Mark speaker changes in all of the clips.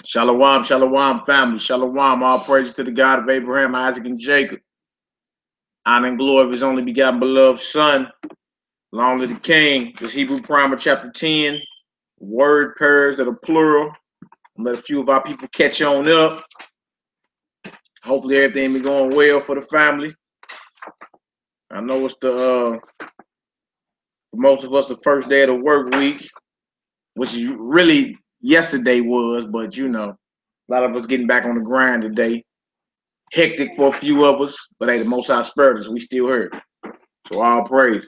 Speaker 1: Shalom, shalom, family. Shalom, all praises to the God of Abraham, Isaac, and Jacob. Honor and glory of his only begotten beloved Son. Long live the King. This Hebrew Primer, chapter 10. Word pairs that are plural. Let a few of our people catch on up. Hopefully everything be going well for the family. I know it's for most of us, the first day of the work week, which is really yesterday was, but you know, a lot of us getting back on the grind today. Hectic for a few of us, but hey, the Most High spared us. We still here. So all praise.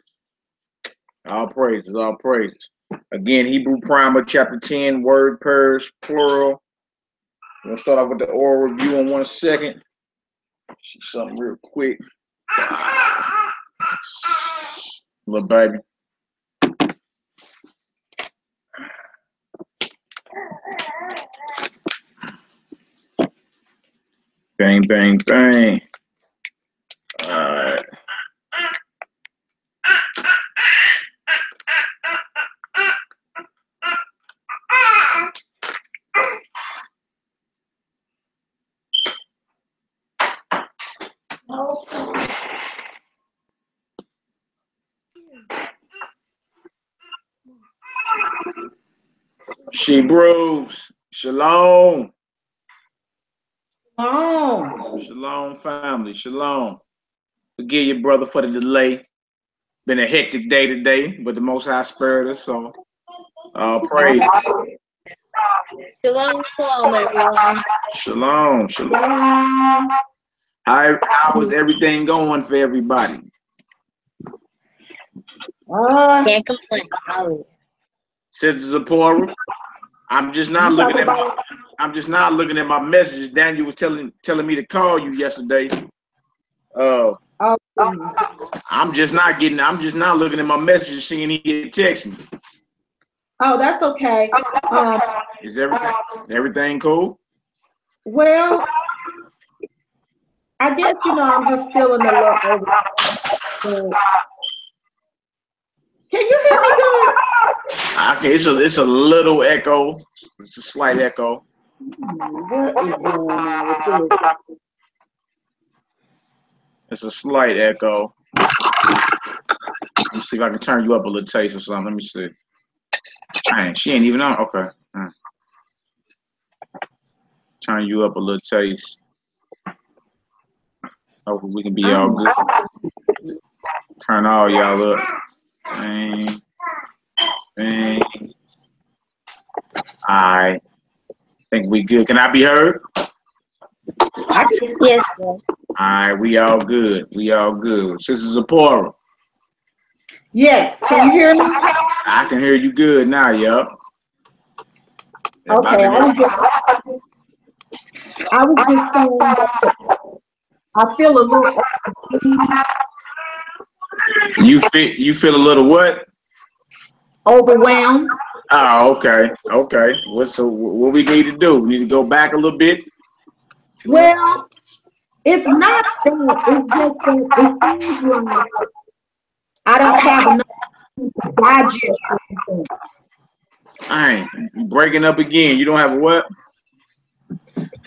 Speaker 1: All praises, all praises. Again, Hebrew Primer, chapter 10, word pairs, plural. We'll start off with the oral review in 1 second. See something real quick. Little baby. Bang, bang, bang. All right. She bros. Shalom.
Speaker 2: Shalom.
Speaker 1: Shalom, family. Shalom. Forgive your brother for the delay. Been a hectic day today, but the Most High spared us, so praise.
Speaker 3: Shalom, shalom, everyone.
Speaker 1: Shalom, shalom. How is everything going for everybody?
Speaker 3: Can't complain.
Speaker 1: Sister Zipporah, I'm just not looking at my messages. Daniel was telling me to call you yesterday. I'm just not looking at my messages, seeing he had text me.
Speaker 2: Oh, that's okay.
Speaker 1: Is everything cool?
Speaker 2: Well, I guess I'm just feeling a little over. Can you hear me good?
Speaker 1: Okay, it's a little echo. It's a slight echo. It's a slight echo. Let me see if I can turn you up a little taste or something. Let me see. Dang, she ain't even on. Okay. Turn you up a little taste. Hopefully we can be all good. Turn all y'all up. Bang. Bang. I think we good. Can I be heard?
Speaker 3: Yes, sir.
Speaker 1: All right, we all good. We all good. Sister Zipporah.
Speaker 2: Yes. Can you hear me?
Speaker 1: I can hear you good now, yup.
Speaker 2: Okay. I was just saying that I feel a little.
Speaker 1: You feel a little what?
Speaker 2: Overwhelmed.
Speaker 1: Oh, okay. Okay. What we need to do? We need to go back a little bit.
Speaker 2: Well, it's not that. It's just that it seems like I don't have enough to digest everything.
Speaker 1: All right. Breaking up again. You don't have what?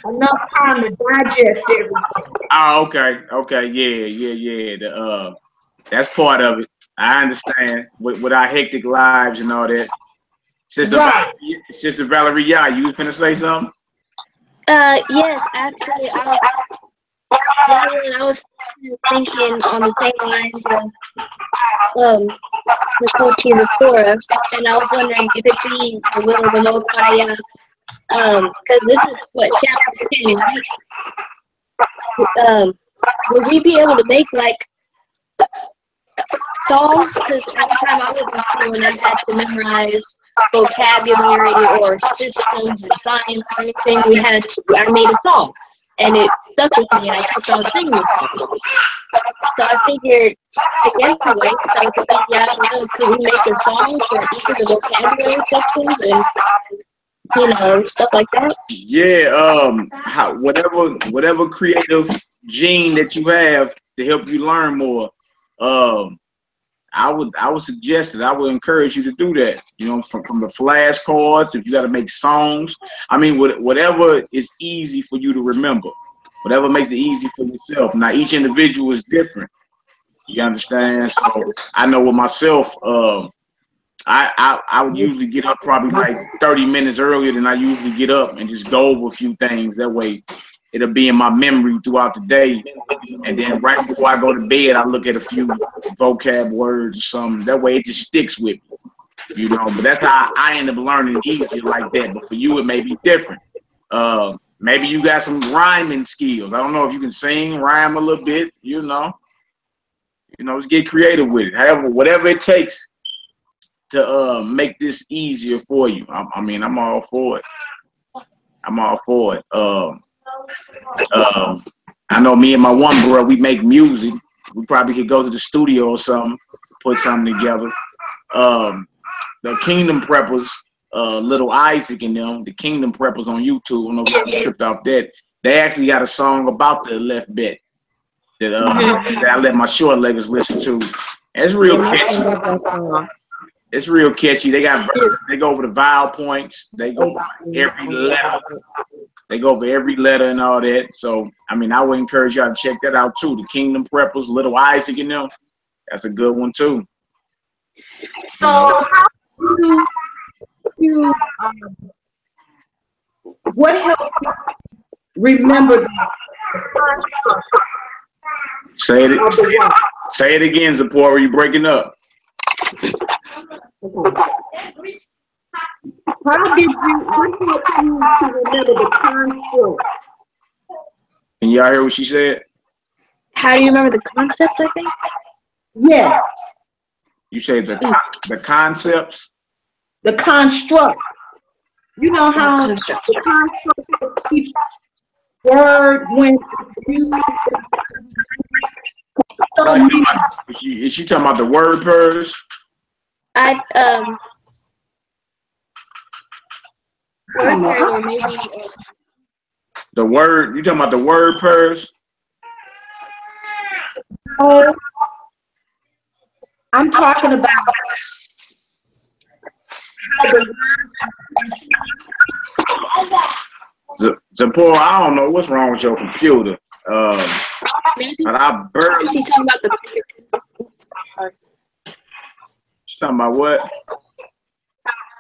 Speaker 2: Enough time to digest everything.
Speaker 1: Oh, okay. Okay. Yeah. That's part of it. I understand with our hectic lives and all that. Sister Valerie, yeah, you was finna say something?
Speaker 3: Yes, actually, I was thinking on the same lines of the coaches of Torah, and I was wondering if it be the will of the Most High, because this is what chapter 10, right? Would we be able to make like songs? Because every time I was in school and I had to memorize vocabulary or systems and science or anything, I made a song, and it stuck with me, and I kept on singing the song. So I figured, anyway, so could we make a song for each of the vocabulary sections and stuff like that?
Speaker 1: Yeah. Whatever creative gene that you have to help you learn more. I would suggest it. I would encourage you to do that. You know, from the flashcards, if you got to make songs, I mean, whatever is easy for you to remember, whatever makes it easy for yourself. Now, each individual is different. You understand? So I know with myself, I would usually get up probably like 30 minutes earlier than I usually get up and just go over a few things. That way, it'll be in my memory throughout the day. And then right before I go to bed, I look at a few vocab words or something. That way, it just sticks with me, you know. But that's how I end up learning easier like that. But for you, it may be different. Maybe you got some rhyming skills. I don't know if you can sing, rhyme a little bit, you know. You know, let's get creative with it. However, whatever it takes to make this easier for you. I mean, I'm all for it. I'm all for it. I know me and my one bro, we make music. We probably could go to the studio or something, put something together. The Kingdom Preppers, Little Isaac and them, the Kingdom Preppers on YouTube. I don't know if you tripped off that. They actually got a song about the left bet that I let my short leggers listen to. And it's real catchy. It's real catchy. They go over the vowel points. They go over every letter. They go over every letter and all that. So, I mean, I would encourage y'all to check that out too. The Kingdom Preppers, Little Isaac and them. That's a good one too.
Speaker 2: So, how do you what helps you remember that?
Speaker 1: Say it again, Zipporah. You breaking up?
Speaker 2: How did you? What helped you to remember the construct?
Speaker 1: Can y'all hear what she said?
Speaker 3: How do you remember the concepts, I think?
Speaker 2: Yes.
Speaker 1: You say the concepts?
Speaker 2: The construct. You know how
Speaker 3: construct.
Speaker 2: the construct of each word when used.
Speaker 1: Is she talking about the word purse?
Speaker 3: Word or maybe
Speaker 1: The word, you talking about the word purse?
Speaker 2: Oh, I'm talking about how the
Speaker 1: Zipporah, I don't know what's wrong with your computer.
Speaker 3: maybe
Speaker 1: But I barely.
Speaker 3: she's talking about the
Speaker 1: She's talking about what?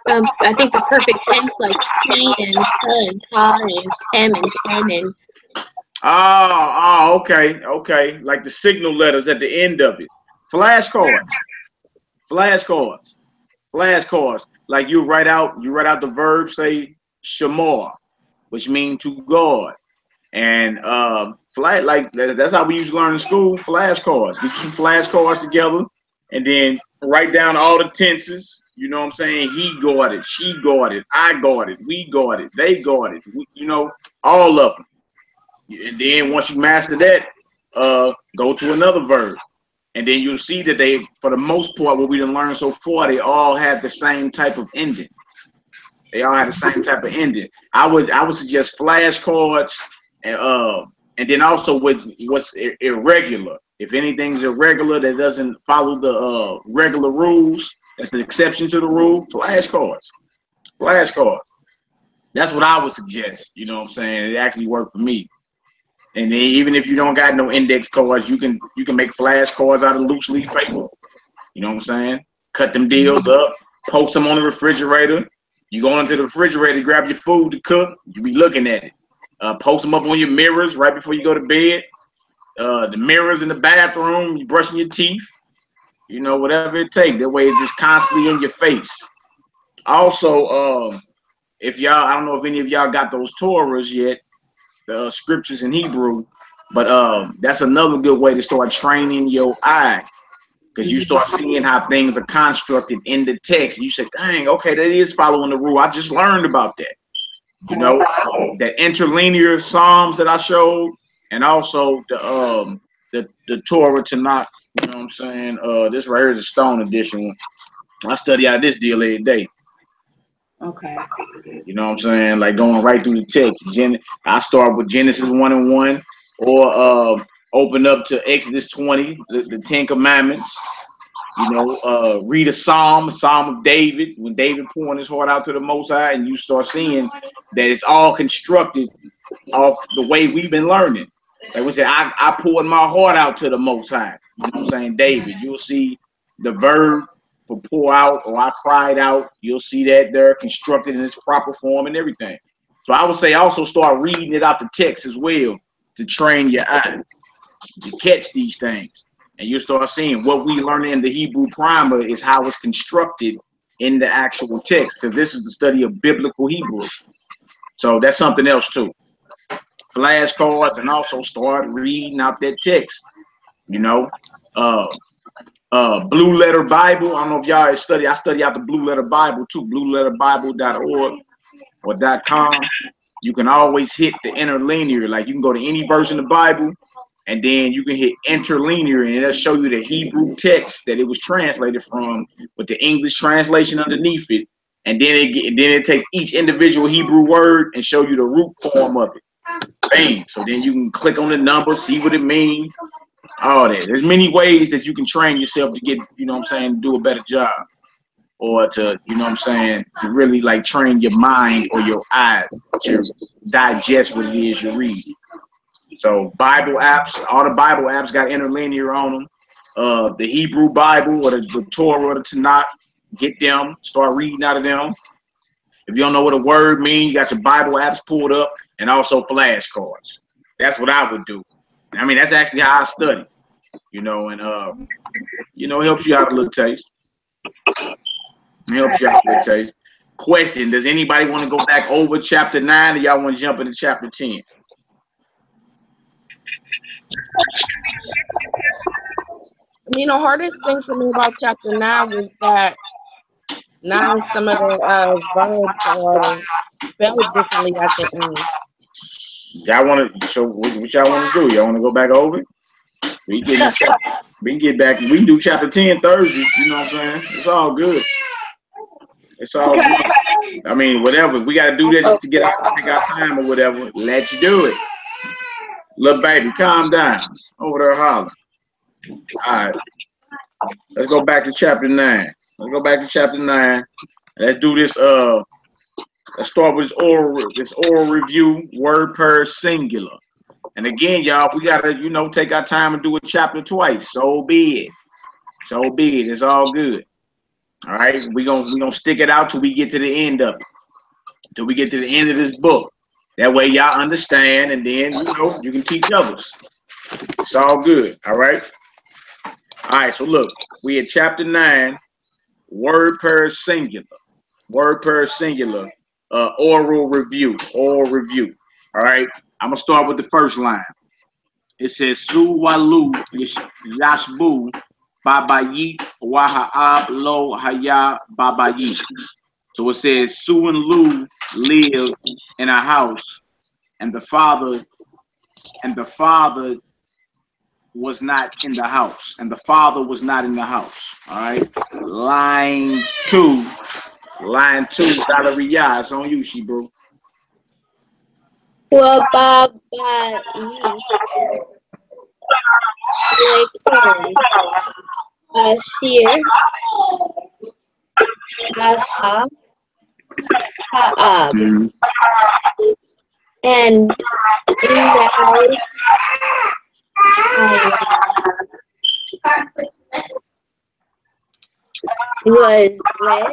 Speaker 3: I think the perfect tense like see and ta and tem and ten and
Speaker 1: Okay. Like the signal letters at the end of it. Flashcards. Like you write out the verb, say shamor, which means to guard. And that's how we used to learn in school, flashcards. Get you some flashcards together and then write down all the tenses. You know what I'm saying? He guarded, she guarded, I guarded, we guarded, they guarded, you know, all of them. And then once you master that, go to another verb. And then you'll see that they, for the most part, what we done learned so far, they all have the same type of ending. I would suggest flashcards, and then also what's irregular. If anything's irregular that doesn't follow the regular rules, that's an exception to the rule. Flashcards. That's what I would suggest. You know what I'm saying? It actually worked for me. And then even if you don't got no index cards, you can make flashcards out of loose leaf paper. You know what I'm saying? Cut them deals up, post them on the refrigerator. You go into the refrigerator, grab your food to cook. You be looking at it. Post them up on your mirrors right before you go to bed. The mirrors in the bathroom, you brushing your teeth. You know, whatever it takes. That way it's just constantly in your face. Also, if y'all, I don't know if any of y'all got those Torahs yet, the scriptures in Hebrew, but that's another good way to start training your eye, because you start seeing how things are constructed in the text. You say, dang, okay, that is following the rule. I just learned about that. You know, that interlinear Psalms that I showed, and also the Torah Tanakh. You know what I'm saying? This right here is a Stone edition. I study out this deal every day.
Speaker 2: Okay.
Speaker 1: You know what I'm saying? Like going right through the text. I start with Genesis 1:1, or open up to Exodus 20, the 10 Commandments. read a psalm of David, when David pouring his heart out to the Most High, and you start seeing that it's all constructed off the way we've been learning. Like we said, I poured my heart out to the Most High. You know what I'm saying? David, you'll see the verb for pour out, or I cried out. You'll see that they're constructed in its proper form and everything. So I would say also start reading it out the text as well to train your eye to catch these things. And you'll start seeing what we learn in the Hebrew primer is how it's constructed in the actual text, because this is the study of biblical Hebrew. So that's something else too. Flashcards, and also start reading out that text. Blue Letter Bible. I don't know if y'all study. I study out the Blue Letter Bible too. BlueLetterBible.org or .com. You can always hit the interlinear. Like you can go to any verse in the Bible, and then you can hit interlinear, and it'll show you the Hebrew text that it was translated from, with the English translation underneath it. And then it takes each individual Hebrew word and show you the root form of it. Bang. So then you can click on the number, see what it means. All that. There's many ways that you can train yourself to get, do a better job. Or to, to really like train your mind or your eye to digest what it is you read. So Bible apps, all the Bible apps got interlinear on them. The Hebrew Bible or the Torah or the Tanakh, get them, start reading out of them. If you don't know what a word means, you got your Bible apps pulled up, and also flashcards. That's what I would do. I mean, that's actually how I study, and it helps you out a little taste. Question, does anybody want to go back over chapter 9, or y'all want to jump into chapter 10?
Speaker 4: The hardest thing for me about chapter 9 was that now some of the verbs are spelled differently at the end.
Speaker 1: Y'all want to? So what y'all want to do? Y'all want to go back over it? We can get back. We can do chapter 10 Thursday. You know what I'm saying? It's all good. It's all good. I mean, whatever. We got to do that just to take our time or whatever. Let you do it. Little baby, calm down. Over there hollering. All right. Let's go back to chapter 9. Let's do this. Let's start with this oral review, word per singular. And again, y'all, if we gotta, take our time and do a chapter twice, so be it. It's all good. All right, we gonna stick it out till we get to the end of it. Till we get to the end of this book. That way y'all understand, and then you can teach others. It's all good. All right. All right, so look, we at chapter 9, word per singular. Oral review. All right, I'm gonna start with the first line. It says Su walu yashbu babayit waha'ab lo haya babayit. So it says Su and Lu lived in a house, and the father was not in the house. All right. Line 2, Valerie, it's on you, bro.
Speaker 3: Well, Ashir, Asa, Ha'ab. And in the house was bread.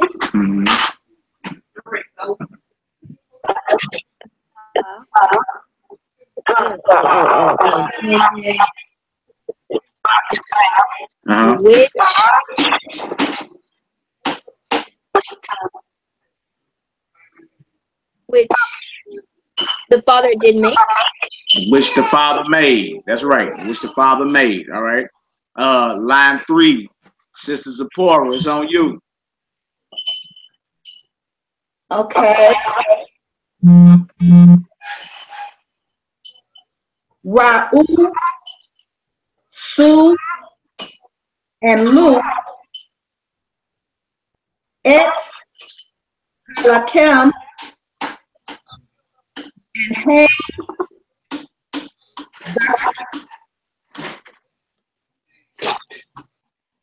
Speaker 3: Which the father did make.
Speaker 1: Which the father made. That's right. Which the father made. All right. Line 3, Sister Zipporah, it's on you.
Speaker 2: Okay. Ra'u, Su, and Lu, Et, Lakem, and Hey,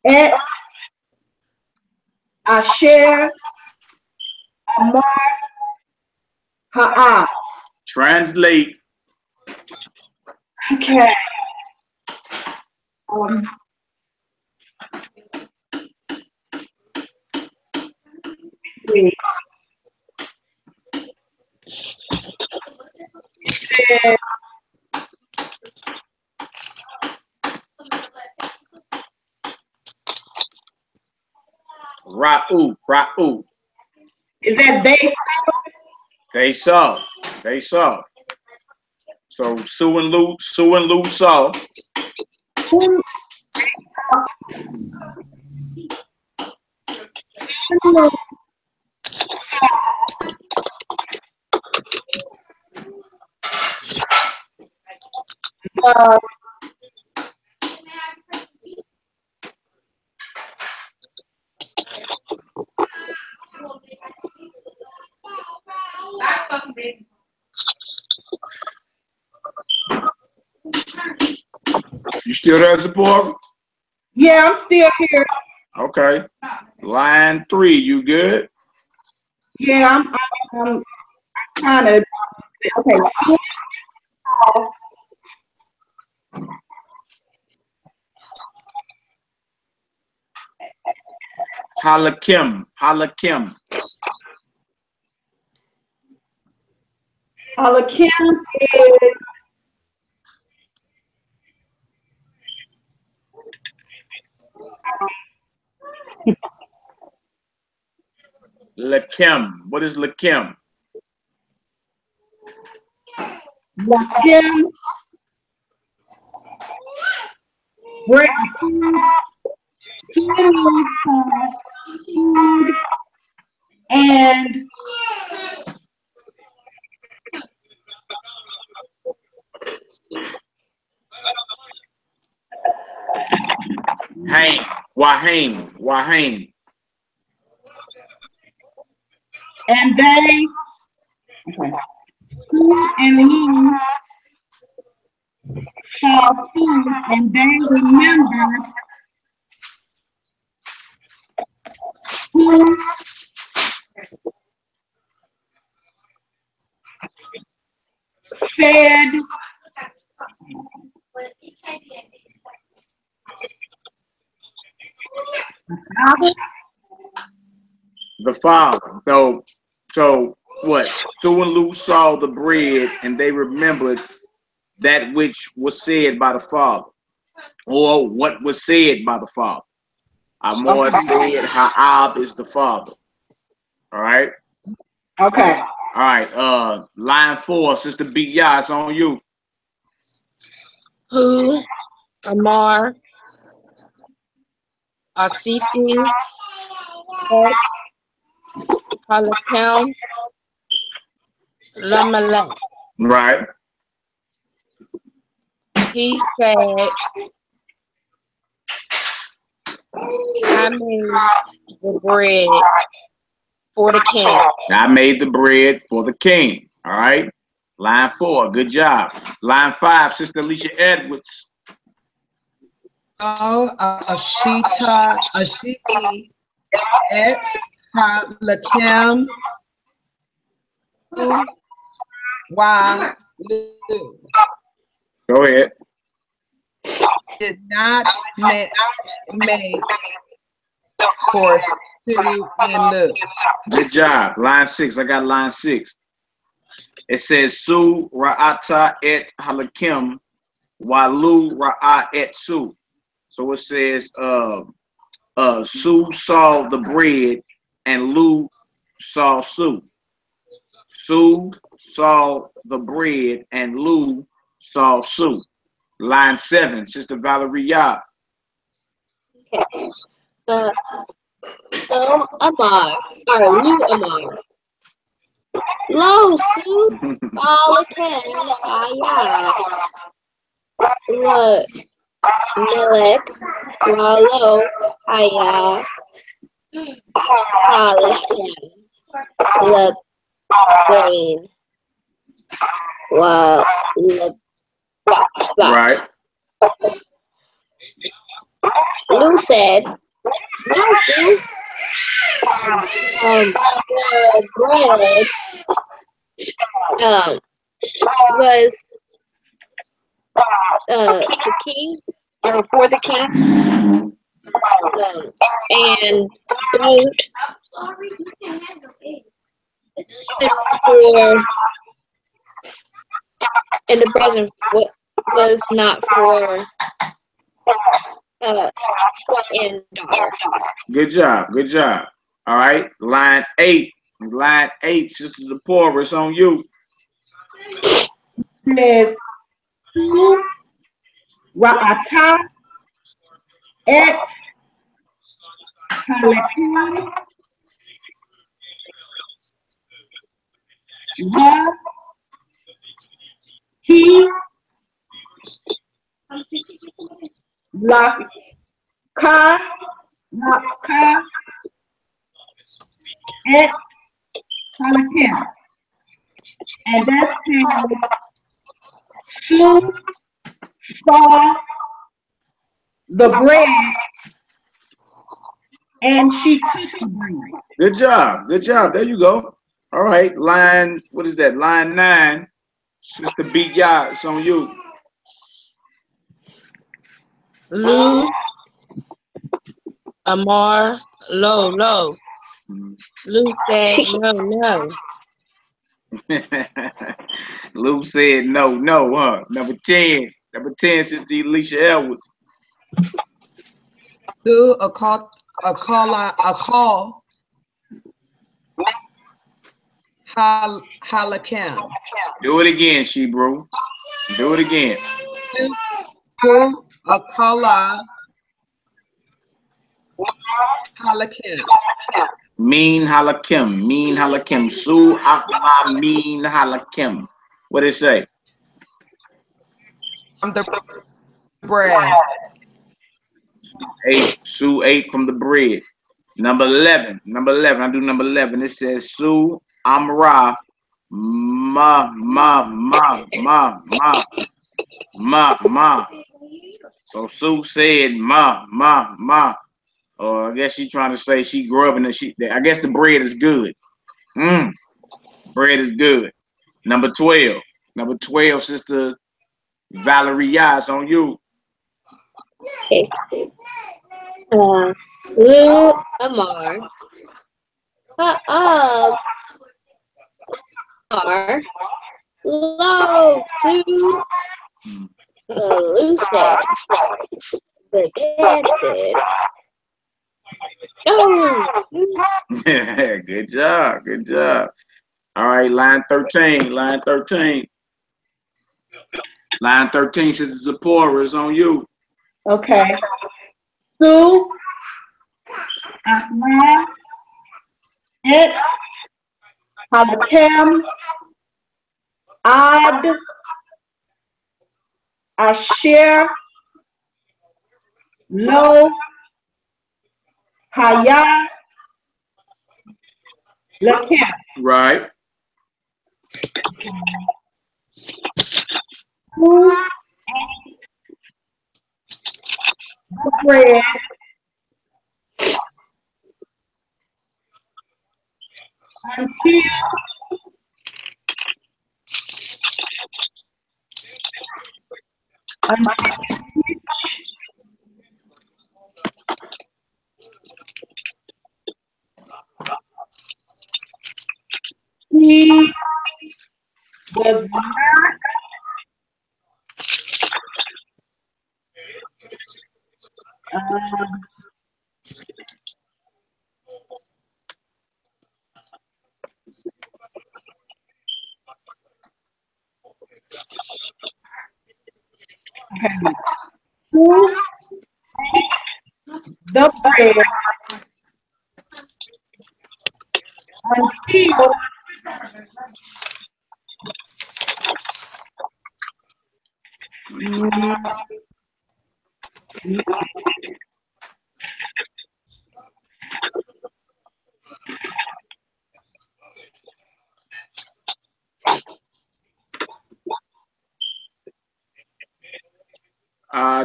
Speaker 2: Et, Asher, Amar, Ha'ah.
Speaker 1: Translate.
Speaker 2: Okay.
Speaker 1: Ra'u, Ra'u.
Speaker 2: Is that they?
Speaker 1: They saw. They saw. So Sue and Lou saw. You still there, Zipporah?
Speaker 2: Yeah, I'm still here.
Speaker 1: Okay. Line 3, you good?
Speaker 2: Yeah, I'm kind of okay.
Speaker 1: Halakim, Halakim.
Speaker 2: Alakim is
Speaker 1: Lakim. What is Lakim?
Speaker 2: Lakim, bread, food, and
Speaker 1: Haim, Wahim, Wahim.
Speaker 2: and they and he shall see, and they remember who said
Speaker 1: The father. So what? Sue and Lou saw the bread and they remembered that which was said by the father, or what was said by the father. Amor said Ha'ab is the father. All right.
Speaker 2: Okay.
Speaker 1: All right. Line 4, Sister Big Ya, it's on you.
Speaker 4: Who, Amar, Asiti, Halakim, Lamalek.
Speaker 1: Right.
Speaker 4: He said, I made the bread for the king.
Speaker 1: I made the bread for the king. All right. Line 4, good job. Line 5, Sister Alicia Edwards.
Speaker 5: Ashiti, et Halakim, Wa.
Speaker 1: Go ahead.
Speaker 5: Did not make for Sue and Lou.
Speaker 1: Good job. Line 6. I got line 6. It says Su Ra'ata et Halakim Walu Ra'a et Su. So it says Su saw the bread and Lu saw Su. Su saw the bread and Lu saw Su. Line 7, Sister Valerie Yap.
Speaker 3: Okay. So Amar, or Lu Amar. Lo Su Balakan Aya. Look. Melek Walo Aya. Halakan. Lebain. Wa
Speaker 1: Right.
Speaker 3: Lu said, no, Su, The bread was the king, or for the king, and goat for, and the present was not for and daughter.
Speaker 1: Good job. Good job. All right. Line 8. Line 8, Sister Zipporah, it's on you.
Speaker 2: Says Su Ra'ata et Halakim Wa He Laka et Halakim. And that says Su saw the bread and she took the bread.
Speaker 1: Good job. Good job. There you go. All right. Line, what is that? Line 9. Sister B. Yah, it's on you.
Speaker 4: Lu, Amar, Lo. Lu said no.
Speaker 1: Luke said no, huh? Number 10. Number 10, Sister Alicia Elwood.
Speaker 5: Do a call. Halakam.
Speaker 1: Do it again, Shebrew. Do it again.
Speaker 5: Do a kala halakim.
Speaker 1: Mean halakim. Mean halakim. Su akma mean halakim. What did it say?
Speaker 5: From the bread.
Speaker 1: 8. Su ate from the bread. Number 11. Number 11. I do number 11. It says Su amra ma. So Sue said ma. Or I guess she's trying to say she grew up in the I guess the bread is good. Bread is good. Number 12. Number 12, Sister Valerie Yas, on you.
Speaker 3: Okay. Lu Amar. Amar. Lo to Lu said. The dad said. No.
Speaker 1: Good job. Good job. All right, line 13. Line 13. Line 13, Sister Zipporah, is on you.
Speaker 2: Okay. Su Akma et Halakim Ad Asher Lo Haya Lakim.
Speaker 1: Right.
Speaker 2: Who ate the bread until he was not who ate the bread until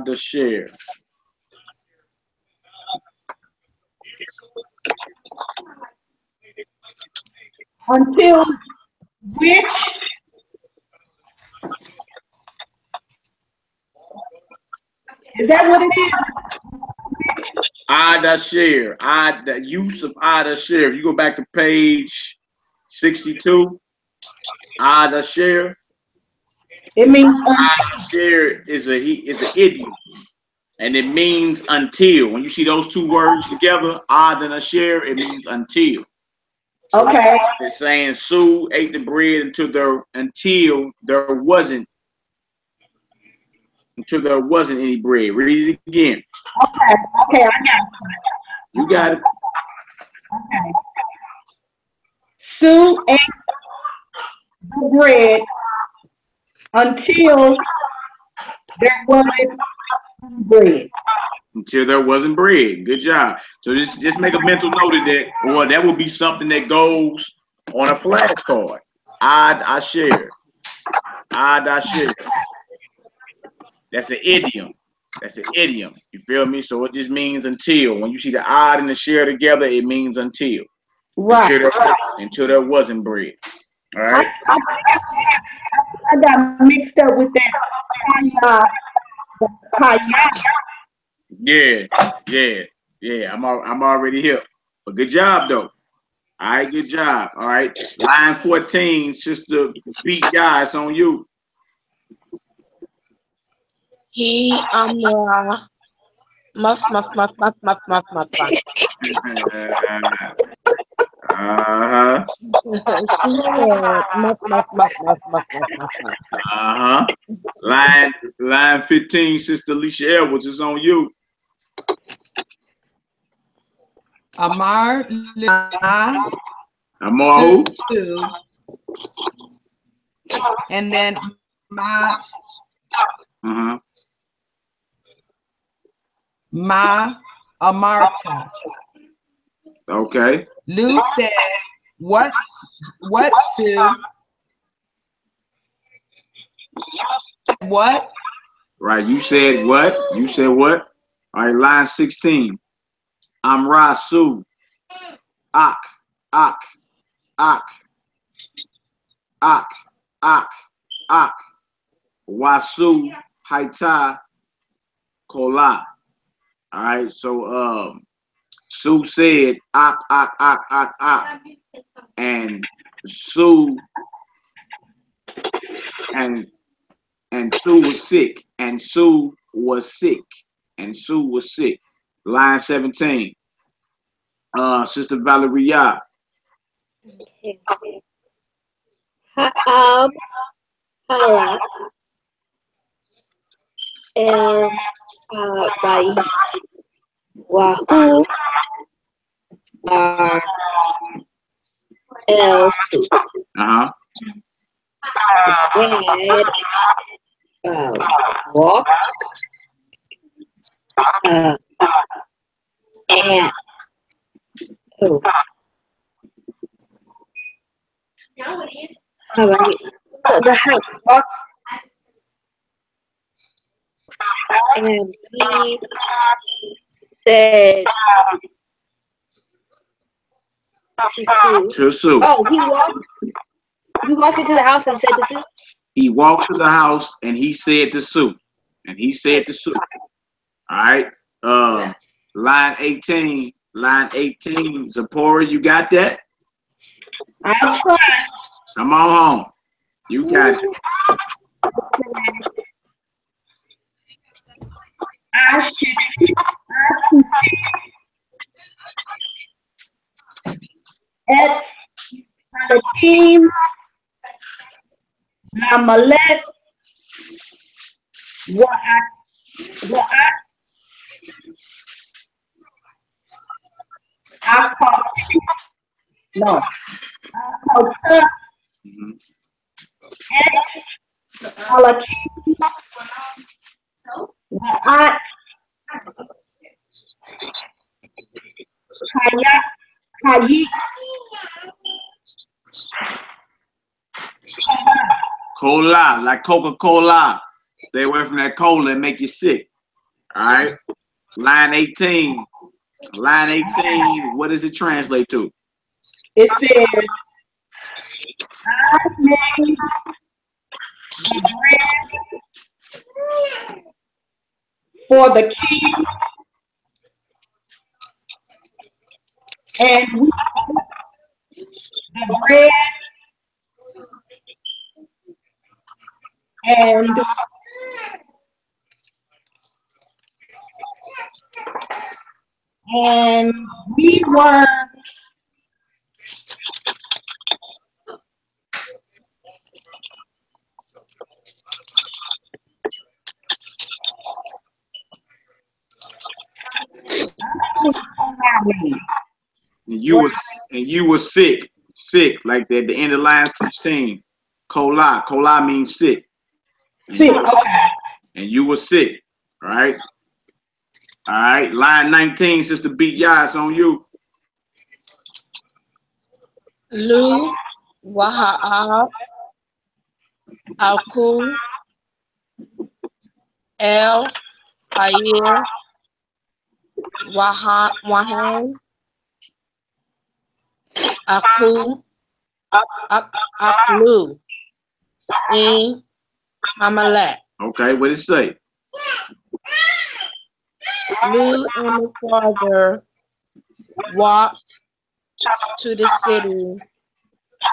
Speaker 1: The share.
Speaker 2: until which is that what it is?
Speaker 1: Adashir. The use of Adashir. If you go back to page 62, Adashir.
Speaker 2: It means
Speaker 1: Adashir is an idiom, and it means until. When you see those two words together, Ad and Ashir, it means until. So
Speaker 2: okay.
Speaker 1: it's saying Sue ate the bread until there wasn't any bread. Read it again.
Speaker 2: Okay, I got it.
Speaker 1: You got it.
Speaker 2: Okay. Sue ate the bread until there wasn't bread.
Speaker 1: Until there wasn't bread. Good job. So just make a mental note of that, or that would be something that goes on a flashcard. Ad Asher. Ad Asher. That's an idiom. That's an idiom. You feel me? So it just means until. When you see the odd and the share together, it means until.
Speaker 2: Right.
Speaker 1: Until there wasn't bread. All right.
Speaker 2: I got mixed up with that.
Speaker 1: Yeah. I'm already here. But good job though. All right, good job. All right. Line 14, Sister Beat Guy, it's on you.
Speaker 4: He muff.
Speaker 1: Uh-huh. Uh-huh. Line 15, Sister Alicia Edwards, is on you.
Speaker 5: Amar
Speaker 1: who?
Speaker 5: And then Ma Amarta.
Speaker 1: Okay.
Speaker 5: Lou said, "What Sue? What?"
Speaker 1: Right. You said what? You said what? All right. Line 16. Amra Sue. Ak. Wasu Haita Kola. All right. So Sue said ak, and Sue and Sue was sick, and Sue was sick. Line 17. Sister Valeria.
Speaker 3: Ha'ab, hala, el, bai, wahu, el, su. Dad, walked, and, oh. The house walked, and he said
Speaker 1: to Sue.
Speaker 3: Oh, he walked into the house and said to Sue.
Speaker 1: He walked to the house and he said to Sue. All right. Line 18. Zipporah, you got that?
Speaker 2: I'll try.
Speaker 1: Come on home. You got it.
Speaker 2: I should at the team Namalet Wa'at no.
Speaker 1: Cola, like Coca-Cola. Stay away from that cola and make you sick. All right. Line 18. What does it translate to?
Speaker 2: It says I made the bread for the king, and we ate the bread and we were
Speaker 1: And you were sick, like that. The end of line 16. Kola, kola means sick.
Speaker 2: sick. Okay.
Speaker 1: And you were sick, all right? All right, line 19, Sister Beat Ya, it's on you.
Speaker 4: Lu Waha'ab Aku El Hayir Wahan Aku Aklu in Amalek.
Speaker 1: Okay, what did it say?
Speaker 4: Lu and his father walked to the city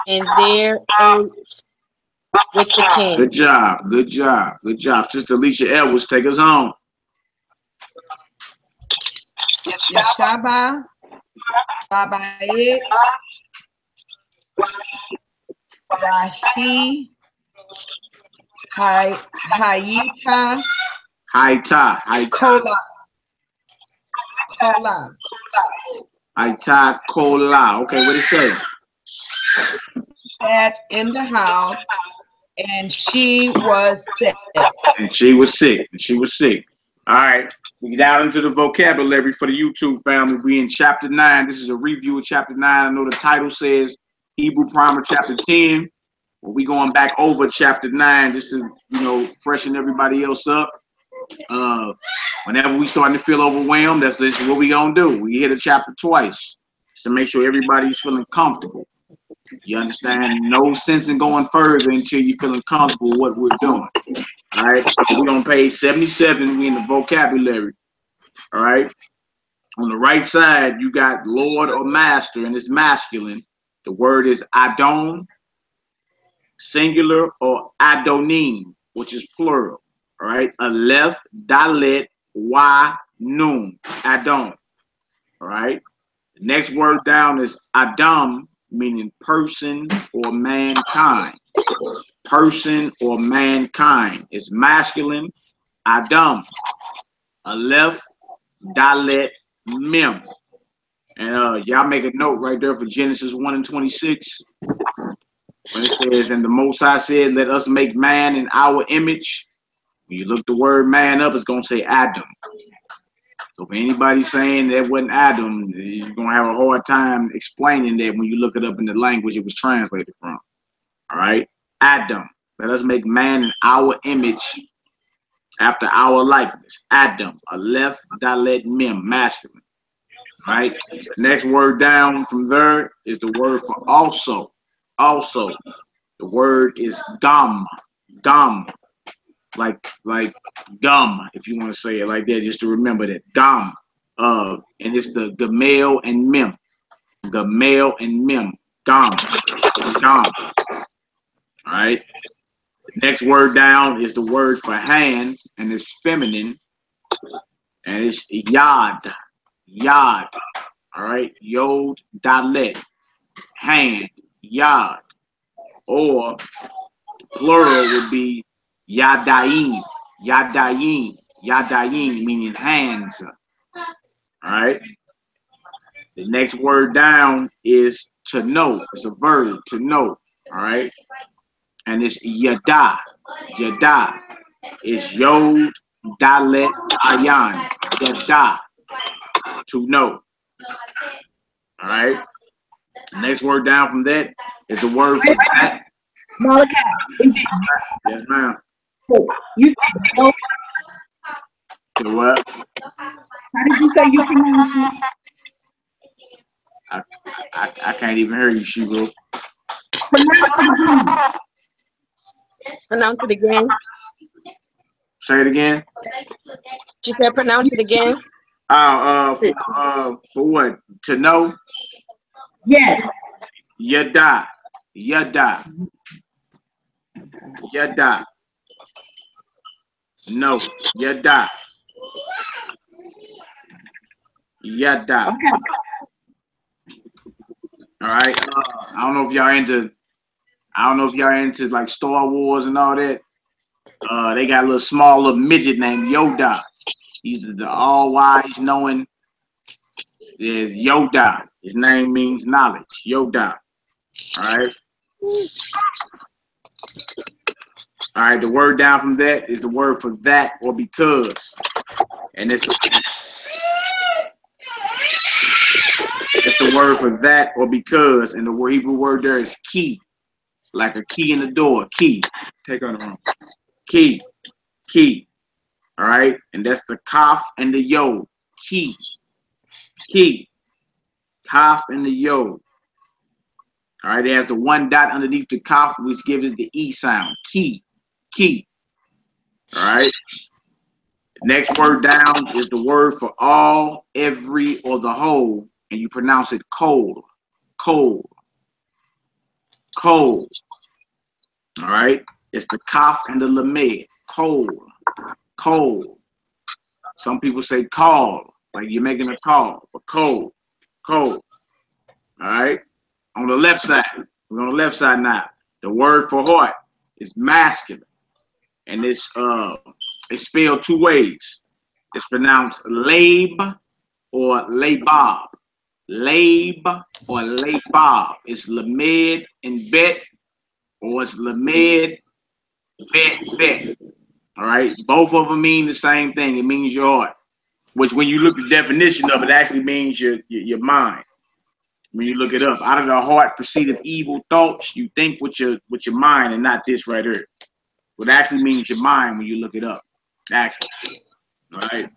Speaker 4: and there ate with the king.
Speaker 1: Good job, good job, good job. Sister Alicia Edwards, take us home.
Speaker 5: Yashaba, Babayit, Rahi, Hayita,
Speaker 1: Haita,
Speaker 5: Kola, Kola.
Speaker 1: Haita, kola. Okay, what did it say?
Speaker 5: Sat in the house, and she was sick.
Speaker 1: And she was sick, and she was sick. All right, we get out into the vocabulary for the YouTube family. We in chapter 9. This is a review of chapter 9. I know the title says Hebrew Primer chapter 10. Well, we going back over chapter 9 just to, freshen everybody else up. Whenever we starting to feel overwhelmed, that's what we gonna do. We hit a chapter twice just to make sure everybody's feeling comfortable. You understand? No sense in going further until you're feeling comfortable with what we're doing. All right, so we're on page 77. We in the vocabulary. All right, on the right side you got Lord or Master, and it's masculine. The word is Adon, singular, or Adonim, which is plural. All right, Aleph, Dalet, Wa, Nun, Adon. All right, the next word down is Adam, meaning person or mankind. Person or mankind is masculine. Adam, Aleph, Dalet, Mem. And y'all make a note right there for Genesis 1 and 26. When it says, and the Most High said, let us make man in our image. When you look the word man up, it's going to say Adam. So if anybody's saying that wasn't Adam, you're going to have a hard time explaining that when you look it up in the language it was translated from. All right? Adam. Let us make man in our image after our likeness. Adam. Aleph, Dalet, Mem. Masculine. All right? The next word down from there is the word for also. Also. The word is gum. Gum. Like gum, if you want to say it like that, just to remember that. Gum. And it's the Gamel and Mem. Gamel and Mem. Gum. Gum. All right. The next word down is the word for hand, and it's feminine, and it's yad. Yad. All right. Yod, dalet. Hand. Yad. Or plural would be Yadayim, Yadayim, Yadayim, meaning hands. All right. The next word down is to know. It's a verb, to know. All right. And it's Yada. Yada is Yod, Dalet, Ayan. Yada, to know. All right. The next word down from that is the word for that.
Speaker 2: Malachi,
Speaker 1: Yes, ma'am.
Speaker 2: you said no.
Speaker 1: To what?
Speaker 2: How did you say you pronounce it?
Speaker 1: I can't even hear you, Shiro.
Speaker 2: Pronounce it again.
Speaker 4: Pronounce it again.
Speaker 1: Say it again.
Speaker 4: She said pronounce it again.
Speaker 1: For what? To know?
Speaker 2: Yes.
Speaker 1: Yada. Yada. Yada. No. Yada. Yada.
Speaker 2: Okay.
Speaker 1: All right. I don't know if y'all into. I don't know if y'all into like Star Wars and all that. They got a little small little midget named Yoda. He's the all-wise knowing. There's Yoda. His name means knowledge. Yoda. All right. All right. The word down from that is the word for that or because, and it's the word for that or because, and the Hebrew word there is key, like a key in the door. Key. Take on the room. Key. Key. All right. And that's the kaf and the yod. Key. Key. Kaf and the yod. All right. It has the one dot underneath the kaf, which gives the E sound. Key. Key. All right. Next word down is the word for all, every, or the whole, and you pronounce it cold. Cold. Cold. All right. It's the kaf and the lamed. Cold. Cold. Some people say call, like you're making a call, but cold. Cold. All right. On the left side, we're on the left side now. The word for heart is masculine, and it's spelled two ways. It's pronounced lab or labab. Lab or labab. It's lamed and bet, or it's lamed bet. All right. Both of them mean the same thing. It means your heart, which when you look at the definition of it, actually means your mind. When you look it up, out of the heart proceedeth evil thoughts. You think with your mind and not this right here. What actually means your mind when you look it up. Actually. All right.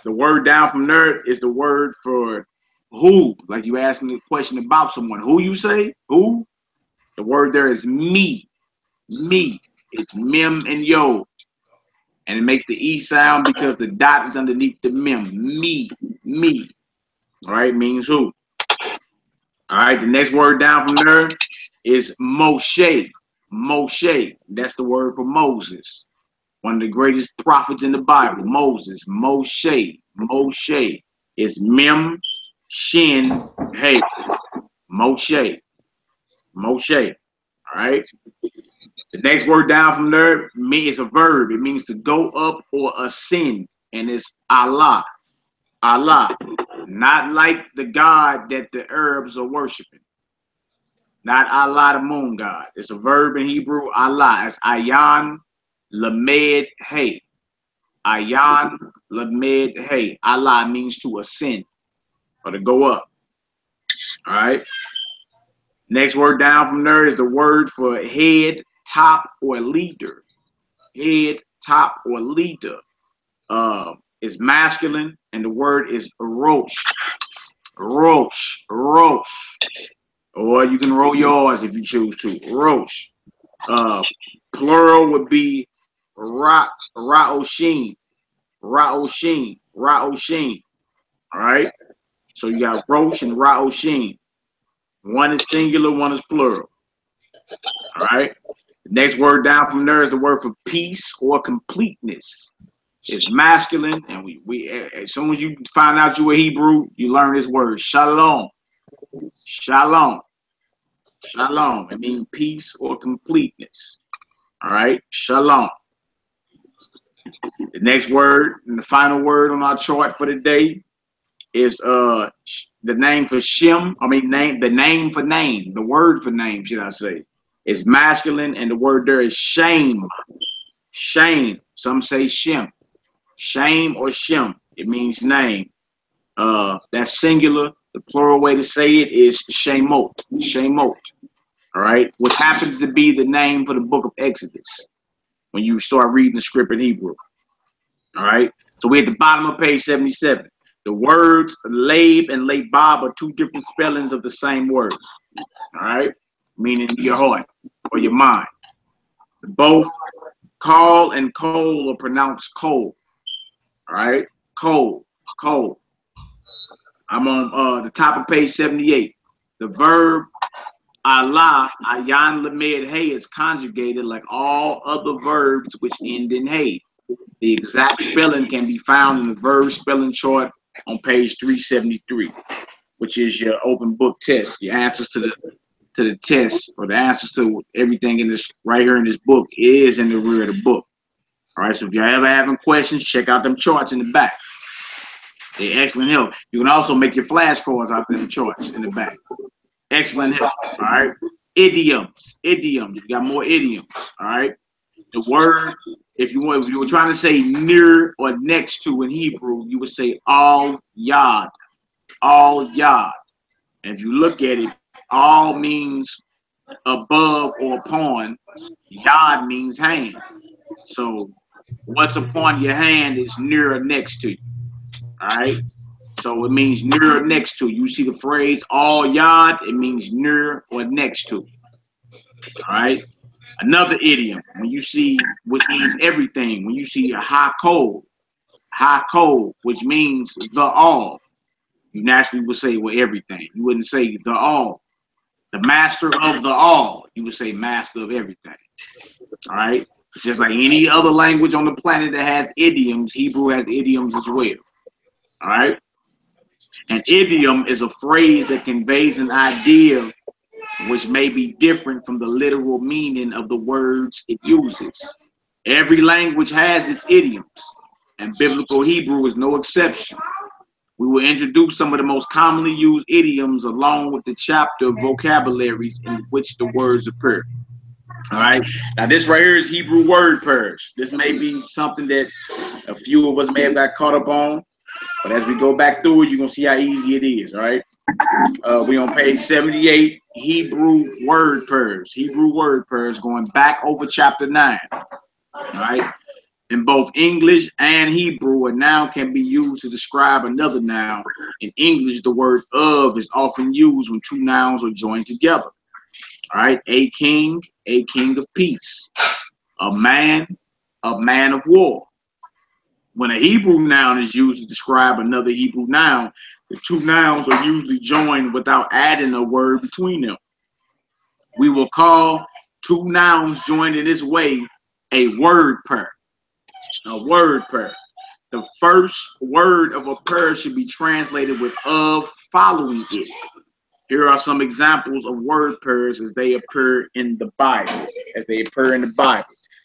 Speaker 1: The word down from there is the word for who. Like you asking a question about someone. Who you say? Who? The word there is me. Me. It's mem and yo. And it makes the E sound because the dot is underneath the mem. Me. Me. All right. Means who. All right. The next word down from there is Moshe. Moshe. That's the word for Moses. One of the greatest prophets in the Bible. Moses. Moshe. Moshe. It's mem, shin, hey. Moshe. Moshe. All right. The next word down from there is a verb. It means to go up or ascend, and it's Allah. Allah. Not like the God that the Arabs are worshiping. Not Allah, the moon god. It's a verb in Hebrew, Allah. It's ayan lamed hey. Ayan lamed hey. Allah means to ascend or to go up. All right. Next word down from there is the word for head, top, or leader. Head, top, or leader. Is masculine, and the word is rosh. Rosh. Rosh. Or you can roll yours if you choose to. Rosh. Plural would be ra'oshin. Ra'oshin. Ra'oshin. All right. So you got rosh and ra'oshin. One is singular, one is plural. All right. The next word down from there is the word for peace or completeness. It's masculine, and we as soon as you find out you a Hebrew, you learn this word, shalom. Shalom. Shalom. It means peace or completeness. All right. Shalom. The next word and the final word on our chart for the day is the name for Shem. I mean the name for name. The word for name, should I say, is masculine, and the word there is shame. Shame. Some say Shem. Shame or Shem. It means name. That's singular. The plural way to say it is Shemot. Shemot. All right. Which happens to be the name for the book of Exodus when you start reading the script in Hebrew. All right. So we're at the bottom of page 77. The words lab and labab are two different spellings of the same word. All right. meaning your heart or your mind. Both call and coal are pronounced coal. All right, coal, coal. I'm on the top of page 78. The verb Allah, ayan lamed hey, is conjugated like all other verbs which end in hey. The exact spelling can be found in the verb spelling chart on page 373, which is your open book test. Your answers to the test, or the answers to everything in this right here in this book, is in the rear of the book. All right, so if you're ever having questions, check out them charts in the back. They're excellent help. You can also make your flashcards out in the charts in the back. Excellent help. All right. Idioms. Idioms. You got more idioms. All right. The word, if you were trying to say near or next to in Hebrew, you would say al yad. Al yad. And if you look at it, all means above or upon. Yad means hand. So what's upon your hand is near or next to you. All right. So it means near or next to. You see the phrase all yad, it means near or next to. All right. Another idiom, when you see, which means everything, when you see a high cold, which means the all, you naturally would say, well, everything. You wouldn't say the all. The master of the all, you would say master of everything. All right. It's just like any other language on the planet that has idioms, Hebrew has idioms as well. All right. An idiom is a phrase that conveys an idea which may be different from the literal meaning of the words it uses. Every language has its idioms, and biblical Hebrew is no exception. We will introduce some of the most commonly used idioms along with the chapter of vocabularies in which the words appear. All right. Now this right here is Hebrew word pairs. This may be something that a few of us may have got caught up on. But as we go back through it, you're going to see how easy it is, all right? We on page 78, Hebrew word pairs. Hebrew word pairs going back over chapter 9, all right? In both English and Hebrew, a noun can be used to describe another noun. In English, the word of is often used when two nouns are joined together, all right? A king of peace. A man of war. When a Hebrew noun is used to describe another Hebrew noun, the two nouns are usually joined without adding a word between them. We will call two nouns joined in this way a word pair. A word pair. The first word of a pair should be translated with of following it. Here are some examples of word pairs as they appear in the Bible.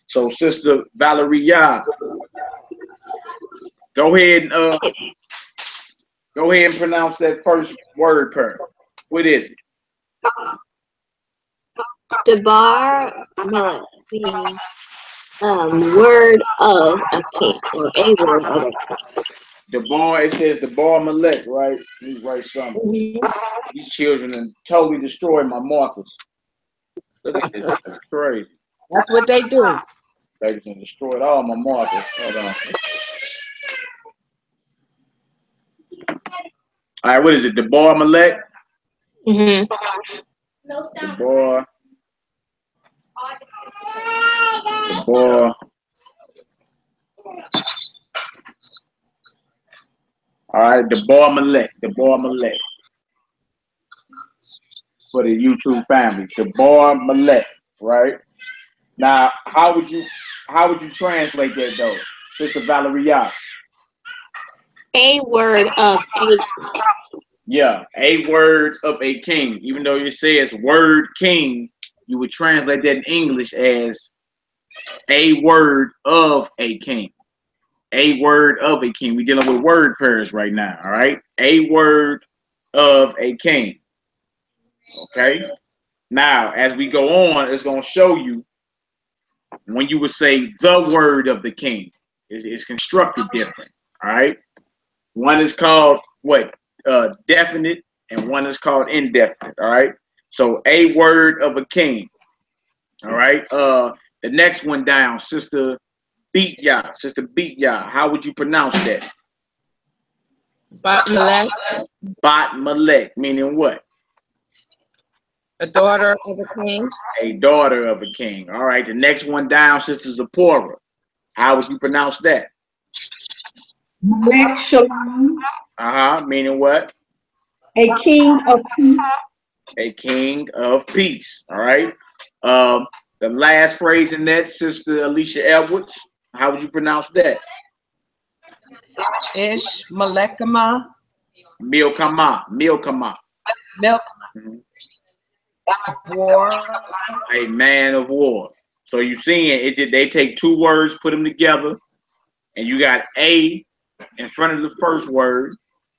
Speaker 1: So, Sister Valeria, go ahead and pronounce that first word pair. What is it?
Speaker 3: Debar, the word of a king, or a word of a king.
Speaker 1: Debar, it says Debar Malek, right? Let me write something. These children have totally destroyed my markers. Look at this. That's crazy.
Speaker 4: That's what they do.
Speaker 1: They just destroyed all my markers. Hold on. All right, what is it? Debar Malek?
Speaker 3: Mm-hmm.
Speaker 1: Debar. All right, Debar Malek. For the YouTube family. Debar Malek, right? Now, how would you translate that though, Sister Valeria?
Speaker 3: A word of a king.
Speaker 1: Yeah, a word of a king. Even though it says word king, you would translate that in English as a word of a king. A word of a king. We're dealing with word pairs right now, all right? A word of a king. Okay? Now, as we go on, it's going to show you when you would say the word of the king. It's constructed different, all right? One is called what? Definite, and one is called indefinite, all right? So a word of a king, all right? The next one down, Sister Beat-Yah, how would you pronounce that?
Speaker 4: Bat Malek.
Speaker 1: Bat Malek, meaning what?
Speaker 4: A daughter of a king.
Speaker 1: A daughter of a king. All right. The next one down, Sister Zipporah. How would you pronounce that?
Speaker 2: Melech Shalom,
Speaker 1: Meaning what?
Speaker 2: a king of peace.
Speaker 1: A king of peace. All right. The last phrase in that, Sister Alicia Edwards. How would you pronounce that?
Speaker 5: Ish Malekama.
Speaker 1: Milkama. Milkama.
Speaker 5: Milk of war.
Speaker 1: A man of war. So you seeing it? They take two words, put them together, and you got a in front of the first word,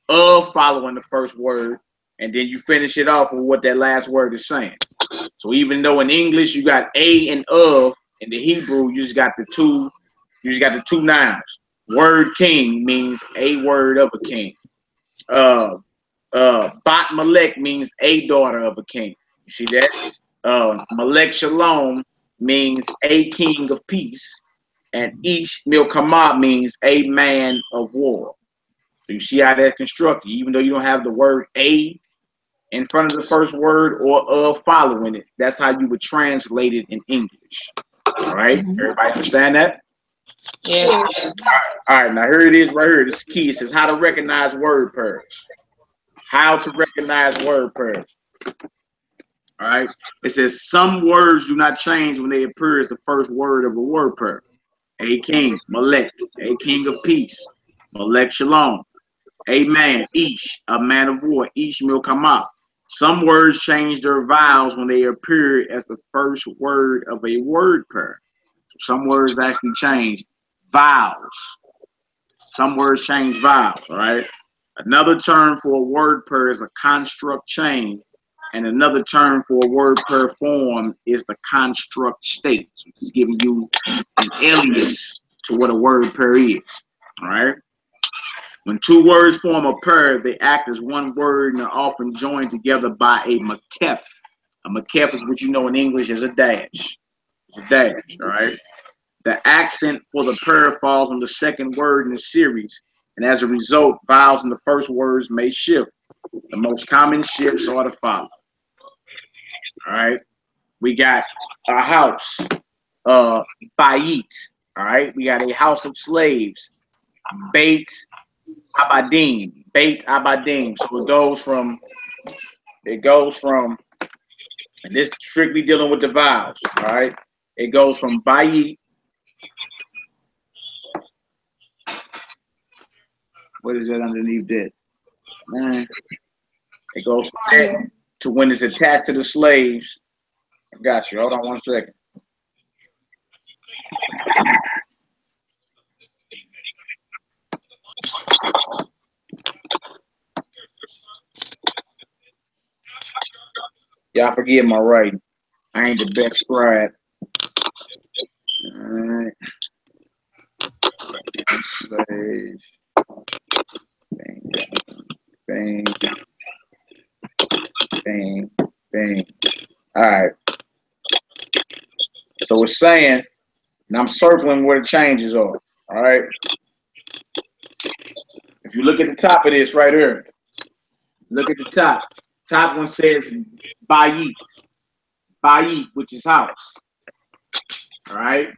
Speaker 1: of following the first word, and then you finish it off with what that last word is saying. So even though in English you got a and of, in the Hebrew you just got the two. You just got the two nouns. Word king means a word of a king. Bat Melech means a daughter of a king. You see that? Melech Shalom means a king of peace. And Ish Milkamah means a man of war. So you see how that's constructed. Even though you don't have the word a in front of the first word or of following it, that's how you would translate it in English. All right? Everybody understand that?
Speaker 4: Yes.
Speaker 1: All right, now here it is right here. This is key. It says how to recognize word pairs. How to recognize word pairs. All right. It says some words do not change when they appear as the first word of a word pair. A king, Melech, a king of peace, Melech Shalom. A man, Ish, a man of war, Ish Milkamah. Some words change their vowels when they appear as the first word of a word pair. Some words actually change vowels. Some words change vowels, all right? Another term for a word pair is a construct chain, and another term for a word pair form is the construct state. So it's giving you an alias to what a word pair is, all right? When two words form a pair, they act as one word and are often joined together by a makef. A makef is what you know in English as a dash. It's a dash, all right? The accent for the pair falls on the second word in the series, and as a result, vowels in the first words may shift. The most common shifts are the following. All right, we got a house, bayit. All right, we got a house of slaves, beit abadim, beit abadim. So it goes from, and this strictly dealing with the vowels. All right, it goes from bayit. What is that underneath that? It goes from that to when it's attached to the slaves. I got you. Hold on 1 second. Y'all forgive my writing. I ain't the best scribe. All right. Slaves. Bang. Bang. Bang. All right. So it's saying, and I'm circling where the changes are. All right. If you look at the top of this right here, look at the top. Top one says bayit. Bayit, which is house. All right.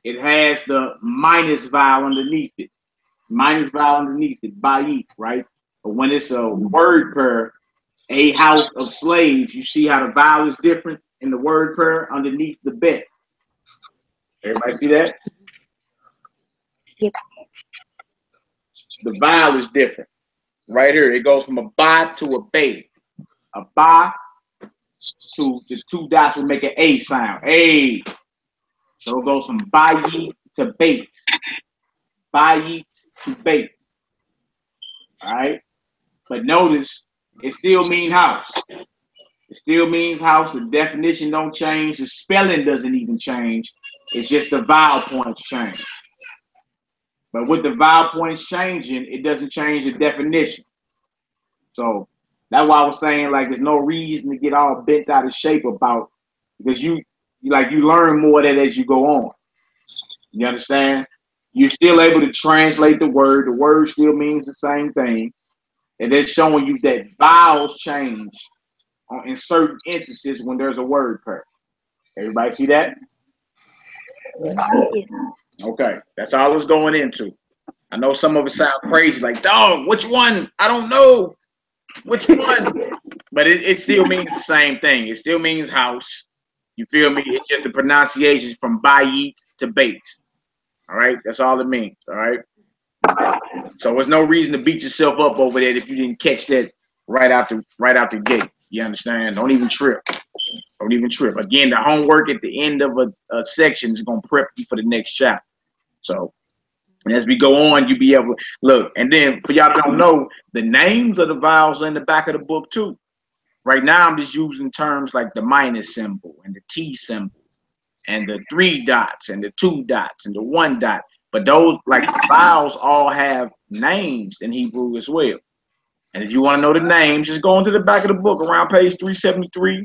Speaker 1: It has the minus vowel underneath it. Minus vowel underneath it. Bayit, right? But when it's a word pair, a house of slaves, you see how the vowel is different in the word pair underneath the bet. Everybody see that?
Speaker 3: Yep.
Speaker 1: The vowel is different. Right here, it goes from a ba to a bay. A ba to the two dots will make an A sound. A. So it goes from bayit to bait. Bayit to bait. All right? But notice, it still means house. It still means house. The definition don't change. The spelling doesn't even change. It's just the vowel points change. But with the vowel points changing, it doesn't change the definition. So that's why I was saying, like, there's no reason to get all bent out of shape about, because you learn more of that as you go on. You understand? You're still able to translate the word. The word still means the same thing. And they're showing you that vowels change in certain instances when there's a word pair. Everybody see that?
Speaker 3: Yes.
Speaker 1: Okay, that's all it's going into. I know some of it sound crazy, like, dog, which one? I don't know. Which one? But it still means the same thing. It still means house. You feel me? It's just the pronunciation from bayit to bait. All right? That's all it means. All right? So there's no reason to beat yourself up over that if you didn't catch that right out the gate. You understand? Don't even trip. Don't even trip. Again, the homework at the end of a section is going to prep you for the next chapter. So, and as we go on, you'll be able to look. And then for y'all don't know, the names of the vowels are in the back of the book too. Right now, I'm just using terms like the minus symbol and the T symbol and the 3 dots and the 2 dots and the 1 dot. But those, like the vowels, all have names in Hebrew as well. And if you want to know the names, just go into the back of the book around page 373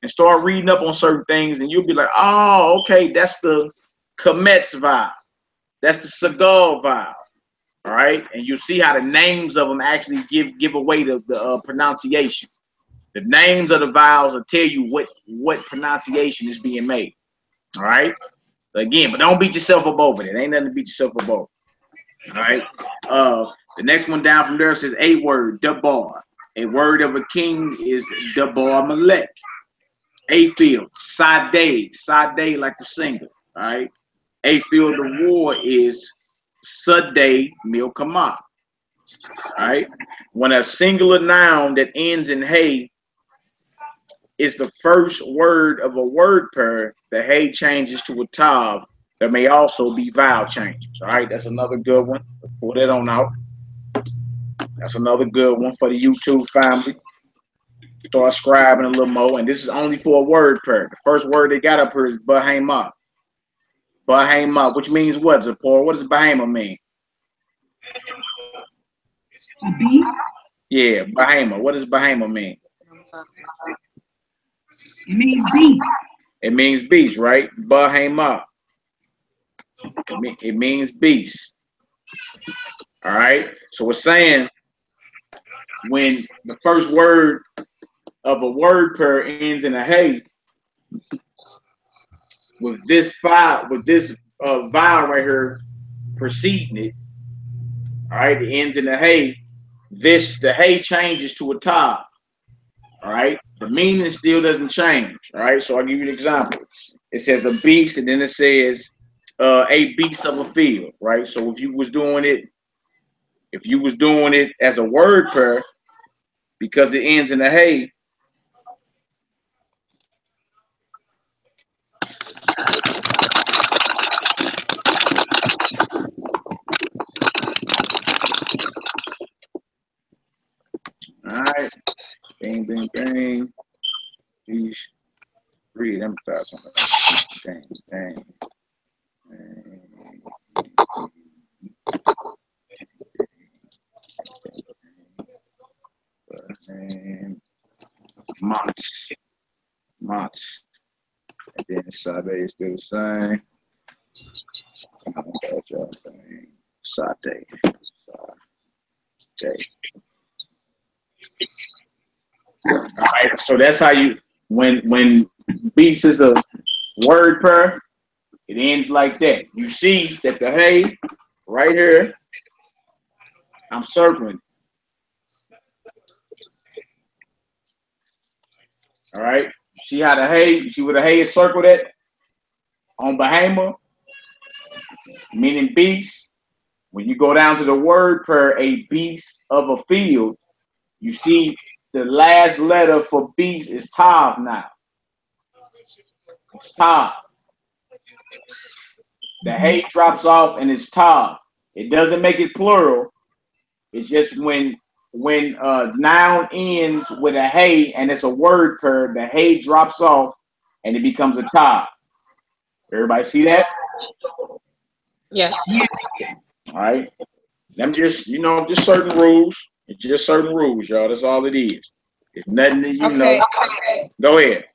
Speaker 1: and start reading up on certain things, and you'll be like, oh, okay, that's the Kemetz vowel. That's the Segal vowel. All right? And you'll see how the names of them actually give away the pronunciation. The names of the vowels will tell you what pronunciation is being made. All right? Again, but don't beat yourself up over it. Ain't nothing to beat yourself up over. All right? The next one down from there says a word, dabar. A word of a king is dabar malek. A field, sadeh. Sadeh like the singer. All right? A field of war is sadeh milkamah. All right? When a singular noun that ends in hey is the first word of a word pair, the hey changes to a tav. There may also be vowel changes. All right, that's another good one. Pull that on out. That's another good one for the YouTube family. Start scribing a little more. And this is only for a word pair. The first word they got up here is bahema. Bahema, which means what, Zipporah? What does bahema mean?
Speaker 2: Beast.
Speaker 1: Yeah, bahema. What does bahema mean?
Speaker 2: It means beast.
Speaker 1: It means beast, right? Bahema. It means beast. All right. So we're saying when the first word of a word pair ends in a hey, with this vowel right here preceding it, all right, it ends in a hey. The hey changes to a tav. All right. The meaning still doesn't change. All right. So I'll give you an example. It says a beast, and then it says a beast of a field. Right. So if you was doing it as a word pair, because it ends in a hey, all right, bang, bang, bang. These three, them thoughts on that. Dang, dang. Months. And then Sabe is still the same. Sade. All right, so that's how you when beast is a word pair, it ends like that. You see that the hey right here, I'm circling. All right, see how the hey, you see where the hey is circled at on Bahama, meaning beast. When you go down to the word pair, a beast of a field, you see the last letter for beast is tav now. It's tav. The hey drops off and it's tav. It doesn't make it plural. It's just when noun ends with a hey and it's a word pair, the hey drops off and it becomes a tav. Everybody see that?
Speaker 4: Yes.
Speaker 1: All right. Them just, just certain rules. It's just certain rules, y'all. That's all it is. It's nothing that you know. Go ahead.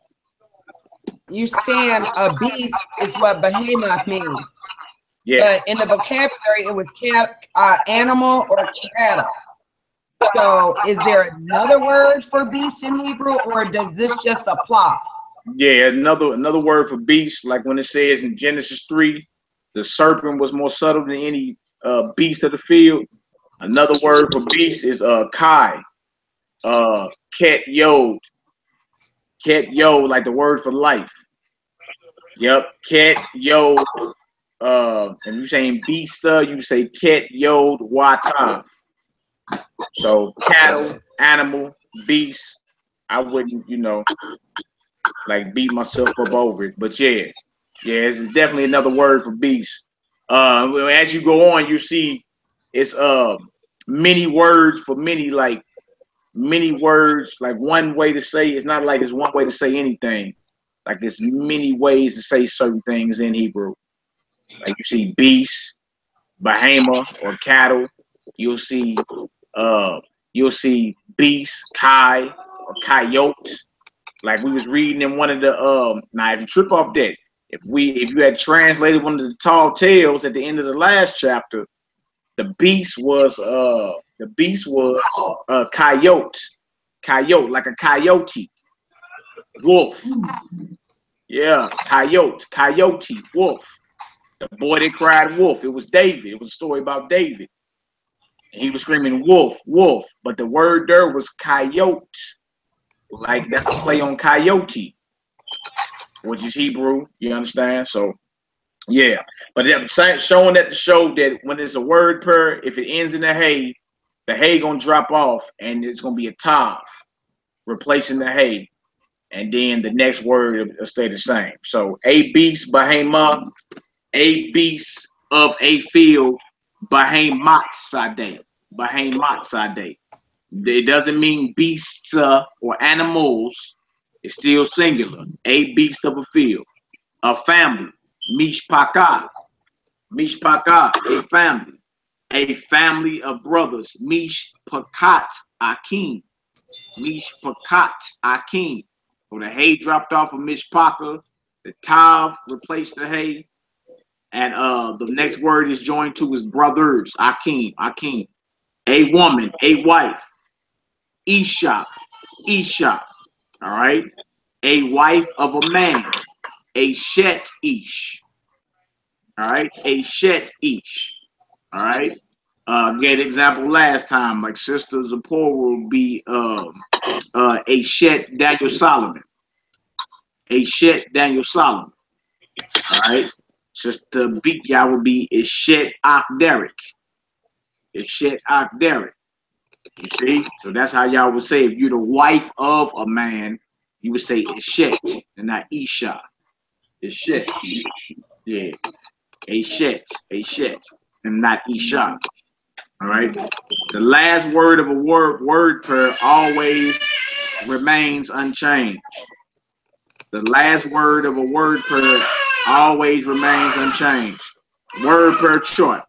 Speaker 5: You saying a beast is what behemoth means.
Speaker 1: Yeah.
Speaker 5: But in the vocabulary, it was animal or cattle. So is there another word for beast in Hebrew, or does this just apply?
Speaker 1: Yeah, another word for beast, like when it says in Genesis 3, the serpent was more subtle than any beast of the field. Another word for beast is kai, ket yod, like the word for life. Yep, ket yod. If you're saying beasta, you say ket yod wata. So cattle, animal, beast. I wouldn't, like beat myself up over it. But yeah, it's definitely another word for beast. As you go on, you see it's many words for many words. Like one way to say it's not like it's one way to say anything. Like there's many ways to say certain things in Hebrew. Like you see beast, behemoth, or cattle. You'll see beast, kai, or coyote. Like we was reading in one of the now if you trip off that, if you had translated one of the tall tales at the end of the last chapter, the beast was coyote, like a coyote, wolf. Yeah, coyote, wolf. The boy that cried wolf, it was David. It was a story about David. And he was screaming wolf, wolf, but the word there was coyote. Like that's a play on coyote, which is Hebrew. You understand? So yeah, but showing that to show that when it's a word pair, if it ends in the hay gonna drop off, and it's gonna be a tav replacing the hay, and then the next word will stay the same. So a beast, behemoth, a beast of a field, behemoth sadeh, behemoth sadeh. It doesn't mean beasts or animals. It's still singular. A beast of a field. A family. Mishpaka. Mishpaka. A family. A family of brothers. Mishpakat Akim. Mishpakat Akim. So the hay dropped off of Mishpaka. The tav replaced the hay. And the next word is joined to is brothers. Akim. Akim. A woman. A wife. Isha, Isha, all right? A wife of a man, a shet ish, all right? A shet ish, all right? Gave an example last time, like Sister Zipporah will be a shet Daniel Solomon, a shet Daniel Solomon, all right? Sister Beatya will be a shet Ak Derek, a shet Ak Derek. You see? So that's how y'all would say if you're the wife of a man, you would say Eshet and not Isha. Eshet. Yeah. Eshet. Eshet. And not Isha. All right. The last word of a word pair always remains unchanged. The last word of a word pair always remains unchanged. Word pair short.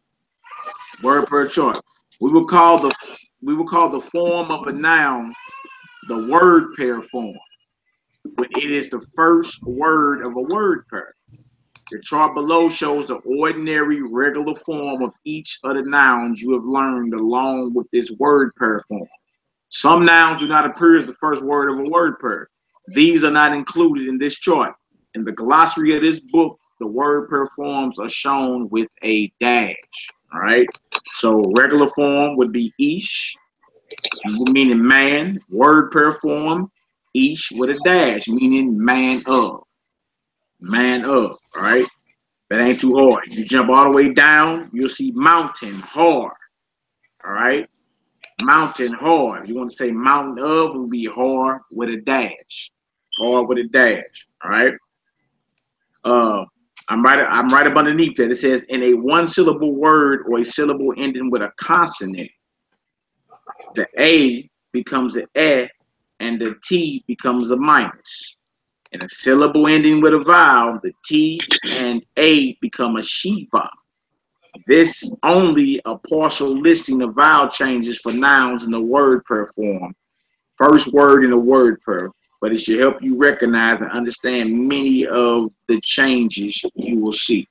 Speaker 1: Word pair short. We will call the form of a noun the word pair form, when it is the first word of a word pair. The chart below shows the ordinary regular form of each of the nouns you have learned along with this word pair form. Some nouns do not appear as the first word of a word pair. These are not included in this chart. In the glossary of this book, the word pair forms are shown with a dash. All right. So regular form would be ish, meaning man. Word pair form, ish with a dash, meaning man of. Man of. All right. That ain't too hard. You jump all the way down, you'll see mountain, hard. All right. Mountain, hard. If you want to say mountain of, it would be hard with a dash. Hard with a dash. All right. I'm right up underneath that. It says in a one syllable word or a syllable ending with a consonant, the A becomes an E and the T becomes a minus. In a syllable ending with a vowel, the T and A become a Shiva. This only a partial listing of vowel changes for nouns in the word pair form. First word in the word pair, but it should help you recognize and understand many of the changes you will see.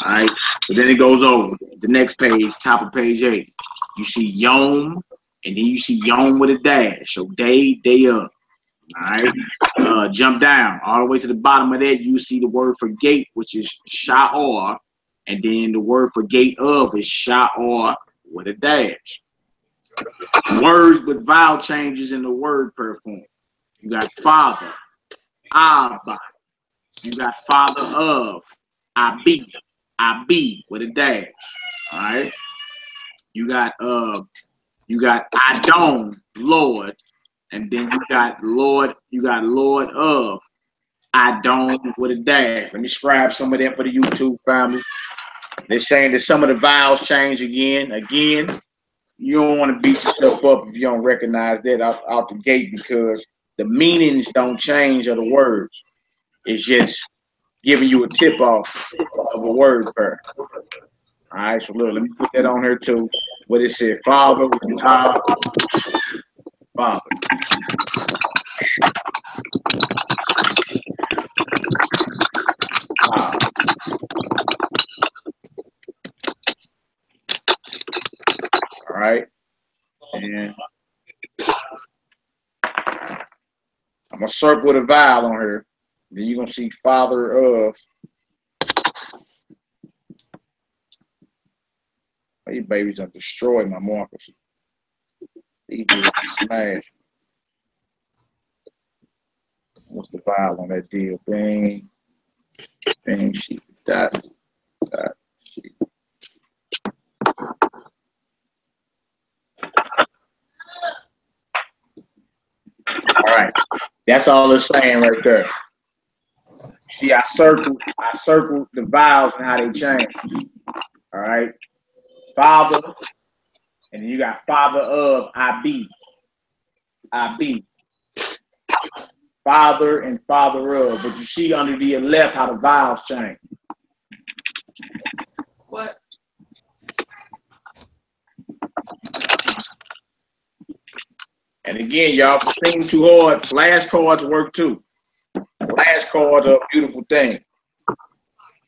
Speaker 1: All right, but then it goes over the next page, top of page 8. You see yom and then you see Yom with a dash. So day up. All right. Jump down all the way to the bottom of that. You see the word for gate, which is sha'or, and then the word for gate of is sha'or with a dash. Words with vowel changes in the word per form. You got father, abba. You got father of, abi with a dash. All right. You got Adon, Lord, and then you got Lord of, Adon with a dash. Let me scribe some of that for the YouTube family. They're saying that some of the vowels change again. Again, you don't want to beat yourself up if you don't recognize that out the gate, because the meanings don't change of the words. It's just giving you a tip off of a word pair. All right, so look, let me put that on here too. What it said, father, God, father. Wow. All right, and I'm gonna circle the vowel on here. Then you're gonna see father of. These babies are destroying my markers. These dudes smash. What's the vowel on that deal? Bang, bang, sheep, dot, sheep. All right, that's all it's saying right there. See, I circled the vowels and how they change. All right, father, and then you got father of, I be. Father and father of, but you see under the left how the vowels change.
Speaker 4: What?
Speaker 1: And again, y'all, if it seems too hard, flashcards work too. Flashcards are a beautiful thing.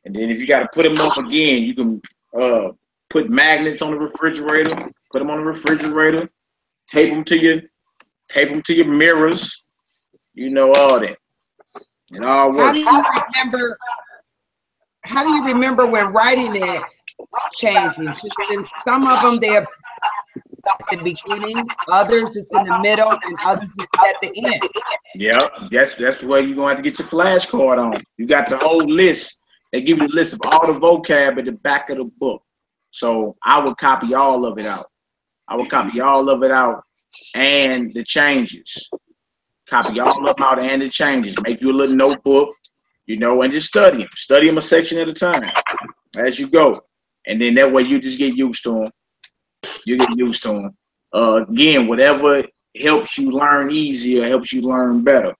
Speaker 1: And then if you got to put them up again, you can put magnets on the refrigerator, put them on the refrigerator, tape them to your mirrors. You know, all that. It all works.
Speaker 5: How do you remember when writing it changing? In some of them they're at the beginning, others it's in the middle, and others it's at the end.
Speaker 1: Yeah, that's where you're gonna have to get your flashcard on. You got the whole list. They give you the list of all the vocab at the back of the book. So I would copy all of it out. And the changes. Copy all of them out and the changes. Make you a little notebook, you know, and just study them. Study them a section at a time as you go. And then that way you just get used to them. You get used to them. Again, whatever helps you learn easier, helps you learn better.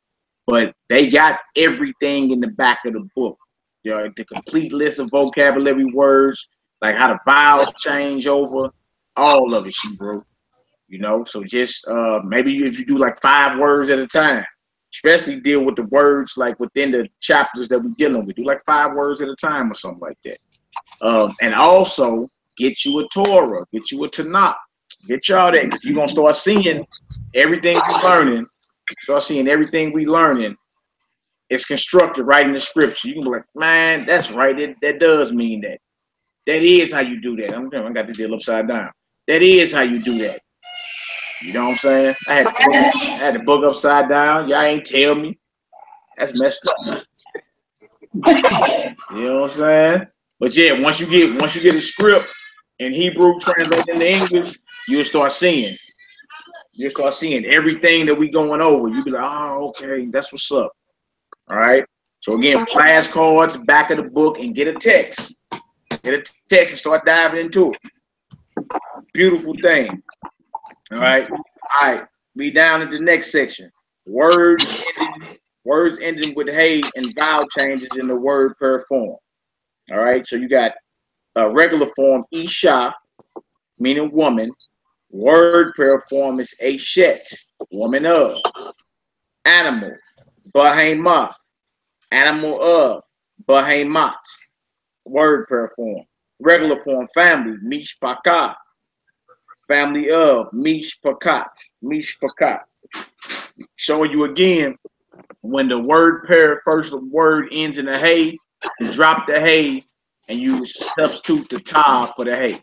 Speaker 1: But they got everything in the back of the book. You know, the complete list of vocabulary words, like how the vowels change over, all of it, she wrote. You know, so just maybe if you do like 5 words at a time, especially deal with the words like within the chapters that we're dealing with. Do like 5 words at a time or something like that. And also get you a Torah, get you a Tanakh, get y'all that, because you're gonna start seeing everything we're learning. Start seeing everything we learning. It's constructed right in the scripture. You can be like, man, that's right. That does mean that. That is how you do that. I got the deal upside down. That is how you do that. You know what I'm saying? I had the book upside down. Y'all ain't tell me. That's messed up. You know what I'm saying? But yeah, once you get a script in Hebrew translated into English, you'll start seeing. You'll start seeing everything that we going over. You'll be like, oh, okay, that's what's up. All right. So again, flashcards, back of the book, and get a text. Get a text and start diving into it. Beautiful thing. All right. All right. We down at the next section. Words ending with hey and vowel changes in the word per form. All right. So you got a regular form, Isha, meaning woman. Word per form is Eshet, woman of. Animal, Bahema, animal of. Bahemat, word per form. Regular form, family, Mishpaka. family of, mishpakat, mishpakat. Showing you again, when the word pair, first word ends in a hey, you drop the hey and you substitute the ta for the hey.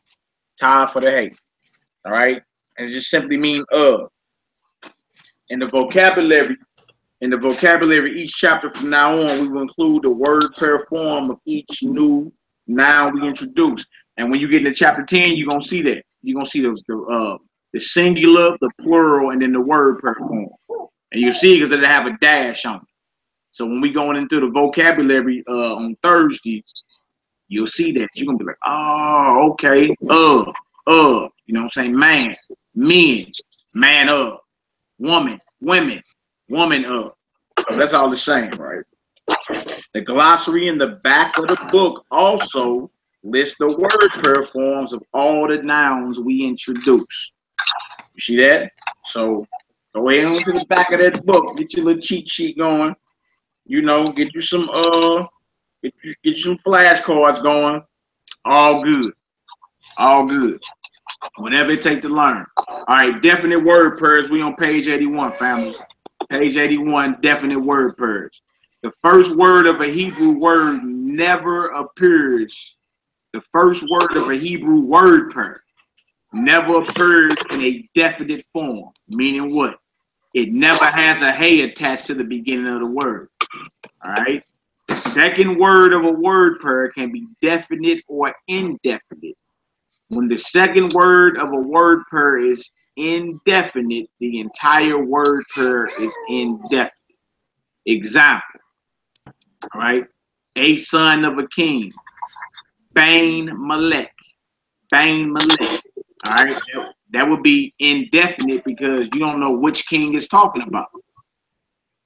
Speaker 1: Ta for the hey. All right? And it just simply means of. In the vocabulary, each chapter from now on, we will include the word pair form of each new noun we introduce. And when you get into chapter 10, you're gonna see that. You're gonna see the singular, the plural, and then the word pair form. And you see because it'll have a dash on it. So when we going into the vocabulary on Thursday, you'll see that. You're gonna be like, oh, okay, you know what I'm saying? Man, men, man of, woman, women, woman of. So that's all the same, right? The glossary in the back of the book also lists the word pair forms of all the nouns we introduce. You see that? So go ahead on to the back of that book, get your little cheat sheet going. You know, get you some get you some flashcards going. All good. All good. Whatever it takes to learn. All right, definite word pairs. We on page 81, family. Page 81, definite word pairs. The first word of a Hebrew word never appears. The first word of a Hebrew word pair never appears in a definite form. Meaning what? It never has a hey attached to the beginning of the word. All right. The second word of a word pair can be definite or indefinite. When the second word of a word pair is indefinite, the entire word pair is indefinite. Example. All right. A son of a king. Bain Melech. Bain Melech. All right. That would be indefinite because you don't know which king it's talking about.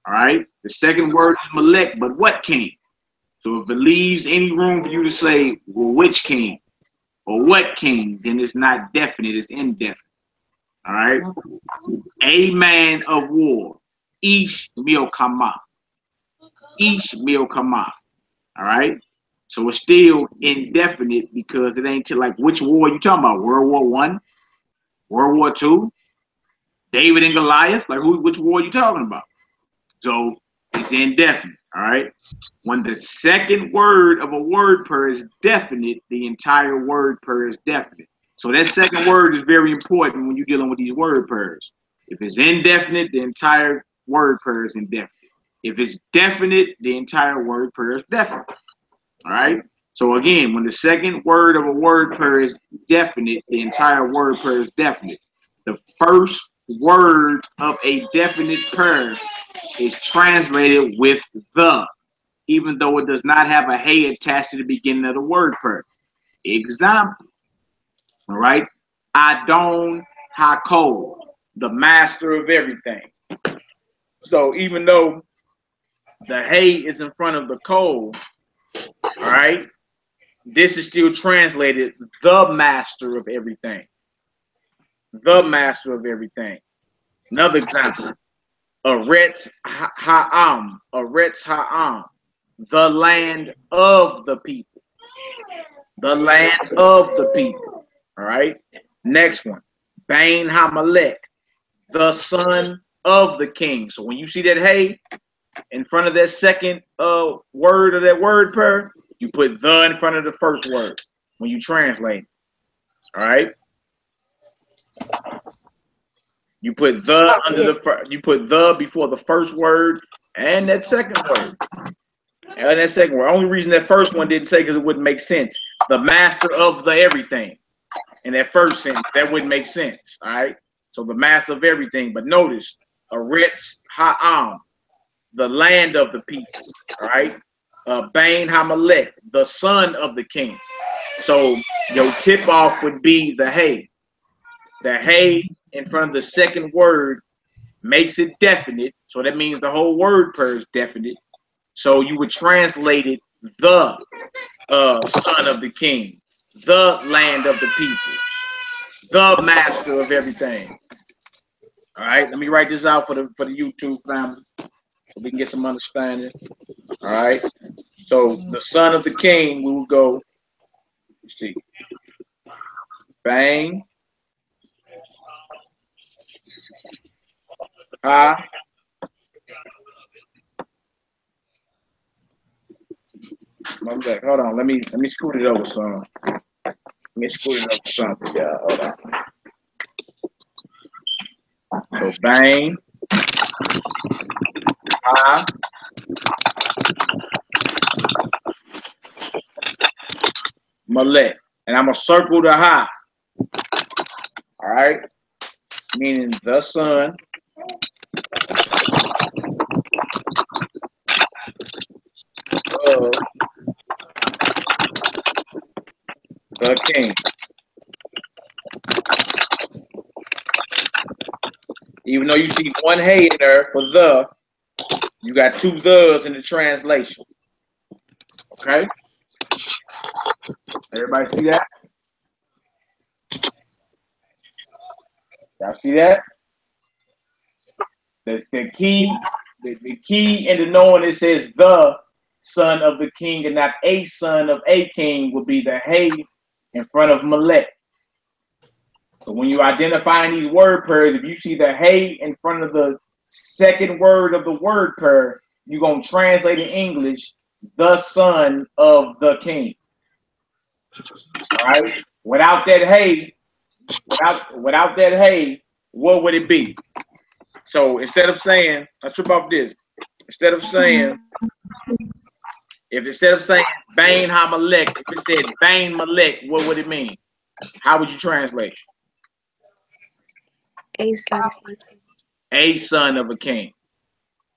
Speaker 1: All right. The second word is Melech, but what king? So if it leaves any room for you to say, well, which king or what king, then it's not definite, it's indefinite. All right. A man of war. Ish milkama. Ish milkama. All right. So it's still indefinite because it ain't like which war you talking about? World War I? World War II? David and Goliath? Like which war you talking about? So it's indefinite, all right? When the second word of a word pair is definite, the entire word pair is definite. So that second word is very important when you're dealing with these word pairs. If it's indefinite, the entire word pair is indefinite. If it's definite, the entire word pair is definite, all right? So again, when the second word of a word pair is definite, the entire word pair is definite. The first word of a definite pair is translated with the, even though it does not have a hey attached to the beginning of the word pair. Example, all right? Adon Hakol, the master of everything. So even though the hey is in front of the kol, all right, this is still translated the master of everything. The master of everything. Another example, Aretz Ha'am, Aretz Ha'am, the land of the people. The land of the people. All right. Next one, Bain Hamalek, the son of the king. So when you see that hey in front of that second word of that word pair, you put the in front of the first word when you translate. All right. You put the under the you put the before the first word and that second word. And that second word. Only reason that first one didn't say because it wouldn't make sense. The master of the everything. In that first sentence, that wouldn't make sense. All right. So the master of everything. But notice, Aretz Ha'am, the land of the people. All right. Bain Hamalek, the son of the king. So your tip off would be the hey. The hey in front of the second word makes it definite. So that means the whole word pair is definite. So you would translate it the son of the king, the land of the people, the master of everything. All right, let me write this out for the YouTube family so we can get some understanding. All right. So the son of the king, we will go, let's see, Bang Ha. Malek. Hold on. Let me scoot it over some. Let me scoot it over something, y'all. Hold on. So Bang. Ha. Malek. And I'm gonna circle the Ha. All right. Meaning the son of the king. Even though you see one hey in there for the, you got two thes in the translation. Okay? Everybody see that? Y'all see that? That's the key. The key into knowing it says the son of the king and not a son of a king would be the hey in front of Malek. So when you're identifying these word pairs, if you see the hey in front of the second word of the word pair, you're going to translate in English, the son of the king. All right? Without that hey, without that hey, what would it be? So instead of saying, I trip off this, instead of saying Bain HaMalek, if it said Bain Malek, what would it mean? How would you translate?
Speaker 3: A son.
Speaker 1: A son of a king.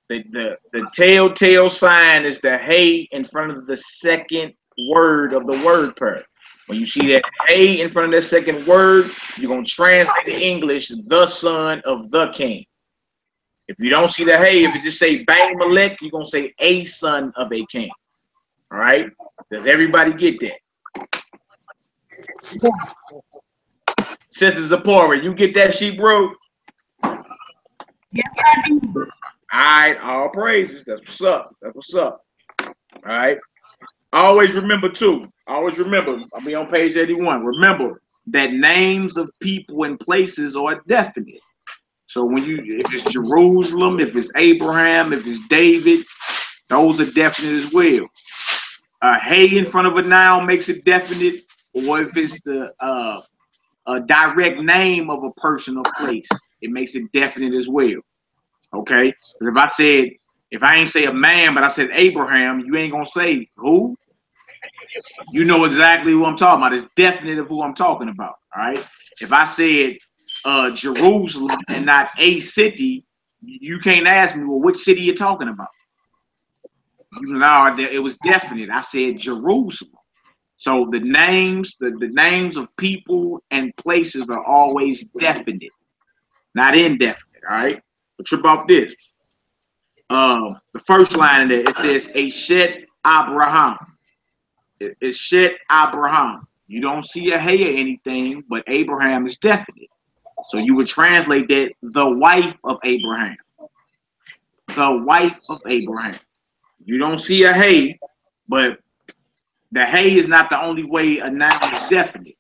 Speaker 1: The telltale sign is the hey in front of the second word of the word pair. When you see that hey in front of that second word, you're going to translate to English, the son of the king. If you don't see the hey, if you just say Bang Malek, you're going to say a son of a king. All right? Does everybody get that? Sister Zipporah, you get that, sheep bro?
Speaker 2: Yes, I do.
Speaker 1: All right, all praises. That's what's up. That's what's up. All right. Always remember, too. Always remember, I'll be on page 81. Remember that names of people and places are definite. So when if it's Jerusalem, if it's Abraham, if it's David, those are definite as well. Hey in front of a noun makes it definite, or if it's the a direct name of a person or place, it makes it definite as well. Okay? Because if I ain't say a man, but I said Abraham, you ain't gonna say who. You know exactly who I'm talking about. It's definite of who I'm talking about. All right. If I said Jerusalem and not a city, you can't ask me, well, which city you're talking about. You know, it was definite. I said Jerusalem. So the names of people and places are always definite, not indefinite. All right. So trip off this. The first line in there, it says Eshet Abraham. It's Shet Abraham. You don't see a hey or anything, but Abraham is definite. So you would translate that the wife of Abraham. The wife of Abraham. You don't see a hey, but the hey is not the only way a noun is definite.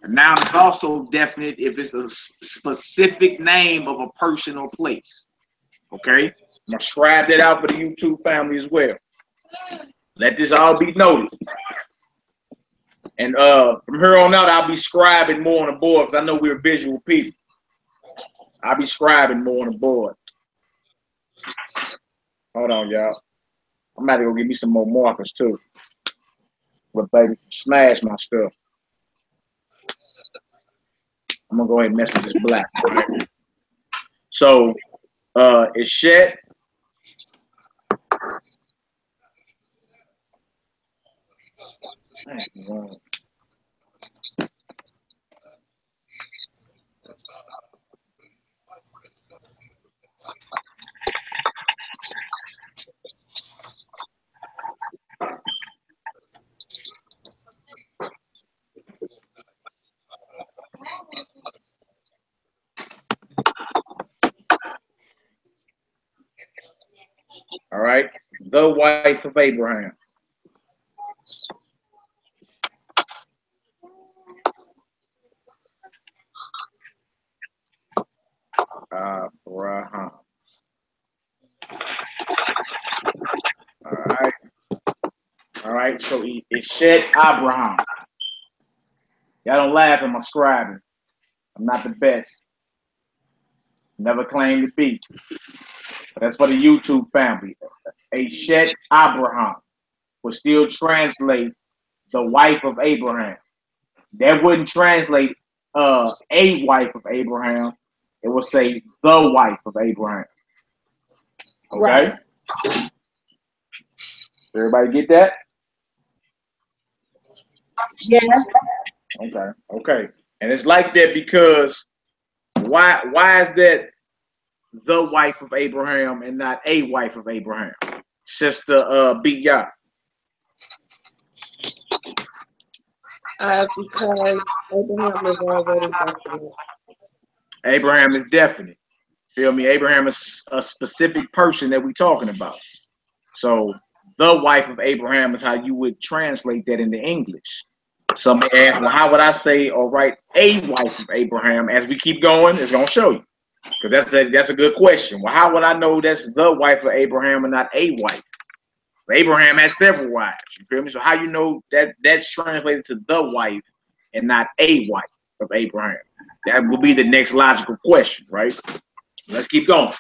Speaker 1: A noun is also definite if it's a specific name of a person or place. Okay? I'm going to scribe that out for the YouTube family as well. Let this all be noted. And from here on out, I'll be scribing more on the board because I know we're visual people. I'll be scribing more on the board. Hold on, y'all. I'm about to go get me some more markers too. But baby, smash my stuff. I'm gonna go ahead and mess with this black. Right? So it's Shet. All right, the wife of Abraham. All right? So it's Shed Abraham. Y'all don't laugh at my scribing. I'm not the best. Never claimed to be. But that's for the YouTube family. A Shed Abraham would still translate the wife of Abraham. That wouldn't translate a wife of Abraham. It would say the wife of Abraham. Okay?
Speaker 3: Right.
Speaker 1: Everybody get that?
Speaker 2: Yes.
Speaker 1: Okay. And it's like that because why is that the wife of Abraham and not a wife of Abraham? Sister beat y'all.
Speaker 4: Because Abraham is already definite.
Speaker 1: Abraham is definite. Feel me? Abraham is a specific person that we're talking about. So the wife of Abraham is how you would translate that into English. Some may ask, well, how would I say or write a wife of Abraham? As we keep going, it's gonna show you. Because that's a good question. Well, how would I know that's the wife of Abraham and not a wife? Abraham had several wives. You feel me? So how you know that that's translated to the wife and not a wife of Abraham? That will be the next logical question, right? Let's keep going.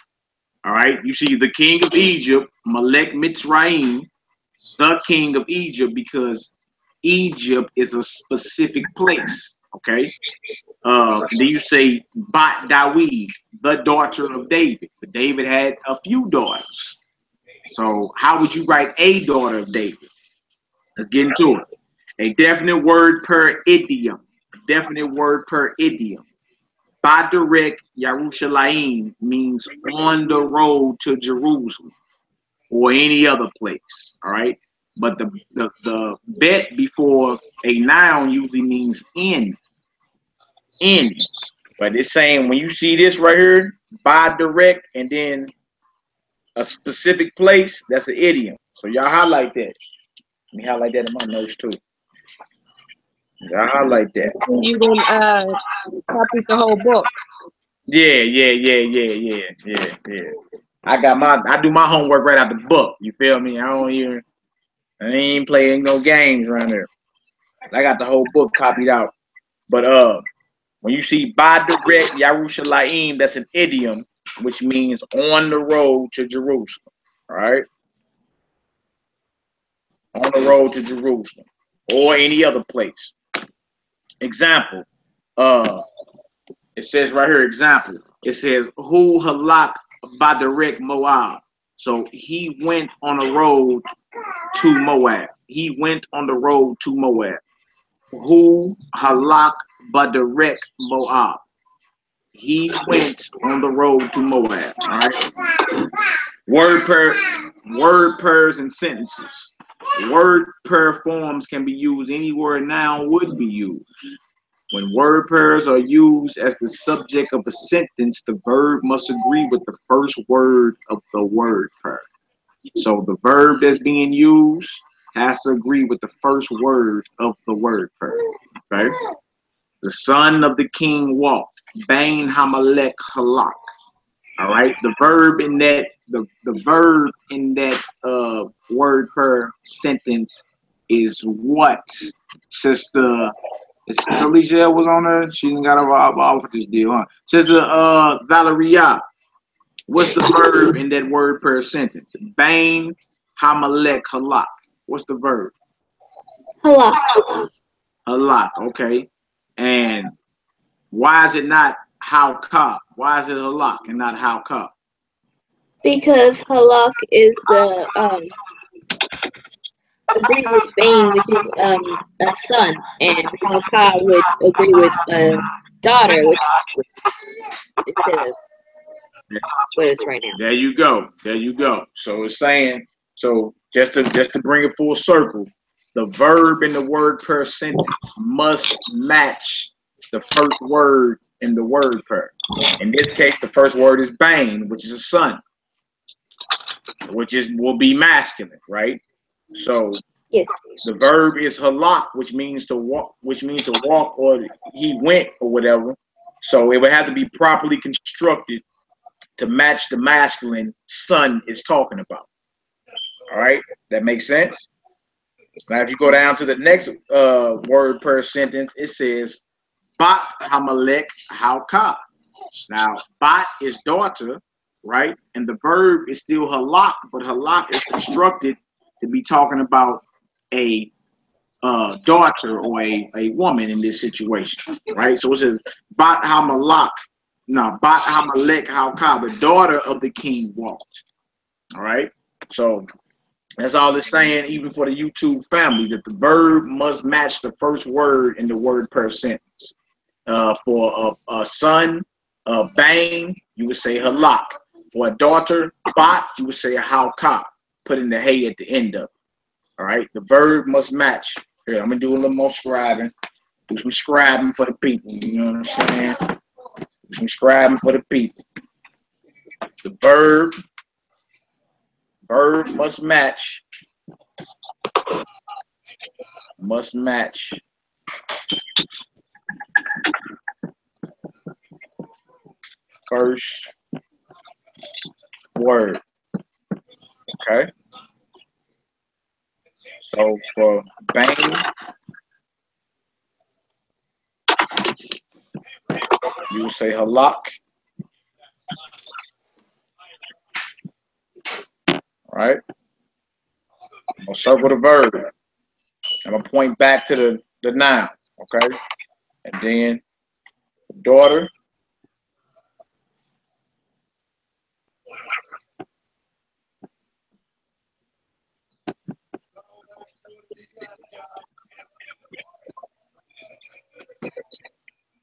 Speaker 1: All right. You see the king of Egypt, Melech Mitzrayim, the king of Egypt, because Egypt is a specific place. Okay. Then you say Bat Dawid, the daughter of David. But David had a few daughters. So how would you write a daughter of David? Let's get into it. A definite word per idiom. Definite word per idiom. Baderek Yerushalayim means on the road to Jerusalem or any other place. All right. But the bet before a noun usually means in. In. But it's saying when you see this right here, Baderek and then a specific place, that's an idiom. So y'all highlight that. Let me highlight that in my notes too. Y'all highlight that.
Speaker 4: You didn't copy the whole book.
Speaker 1: Yeah. I do my homework right out the book. You feel me? I ain't playing no games around here. I got the whole book copied out. But when you see Baderek Yerushalayim, that's an idiom, which means on the road to Jerusalem. All right? On the road to Jerusalem or any other place. Example. It says right here, example. It says, Hu halak Baderek Moab. So he went on a road to Moab. He went on the road to Moab. Hu halak Baderek Moab. He went on the road to Moab. All right. Word pairs and sentences. Word pair forms can be used anywhere a noun would be used. When word pairs are used as the subject of a sentence, the verb must agree with the first word of the word pair. So the verb that's being used has to agree with the first word of the word pair. Okay? The son of the king walked. Bain Hamalek Halak. All right. The verb in that word per sentence is what? Sister Alicia was on there. She didn't got off with this deal, huh? Sister Valeria. What's the verb in that word per sentence? Bain Hamalek Halak. What's the verb?
Speaker 3: Halak.
Speaker 1: Halak. Okay. And why is it not how ka? Why is it halak and not how ka?
Speaker 3: Because halak is the agrees with Bain, which is a son, and halka would agree with a daughter, which is what it is right now.
Speaker 1: There you go. So it's saying, so just to bring it full circle, the verb in the word per sentence must match the first word in the word per. In this case, the first word is Bain, which is a son, which will be masculine, right? So
Speaker 3: yes,
Speaker 1: the verb is halak, which means to walk, or he went or whatever. So it would have to be properly constructed to match the masculine son is talking about. All right, that makes sense. Now, if you go down to the next word per sentence, it says Bat Hamalek Hauka. Now, Bat is daughter, right? And the verb is still halak, but halak is constructed to be talking about a daughter or a woman in this situation, right? So it says Bat Hamalak. No, Bat Hamalek Hauka, the daughter of the king walked. All right. So that's all it's saying, even for the YouTube family, that the verb must match the first word in the word per sentence. For a son, bang, you would say halak. For a daughter, bat, you would say hauka, putting the hay at the end of it. All right, the verb must match. Here, I'm gonna do a little more scribing. Do some scribing for the people. You know what I'm saying? Do some scribing for the people. The verb must match. Must match first word. Okay. So for bang, you will say halak. All right. I'm gonna circle the verb. I'm gonna point back to the noun. Okay. And then daughter.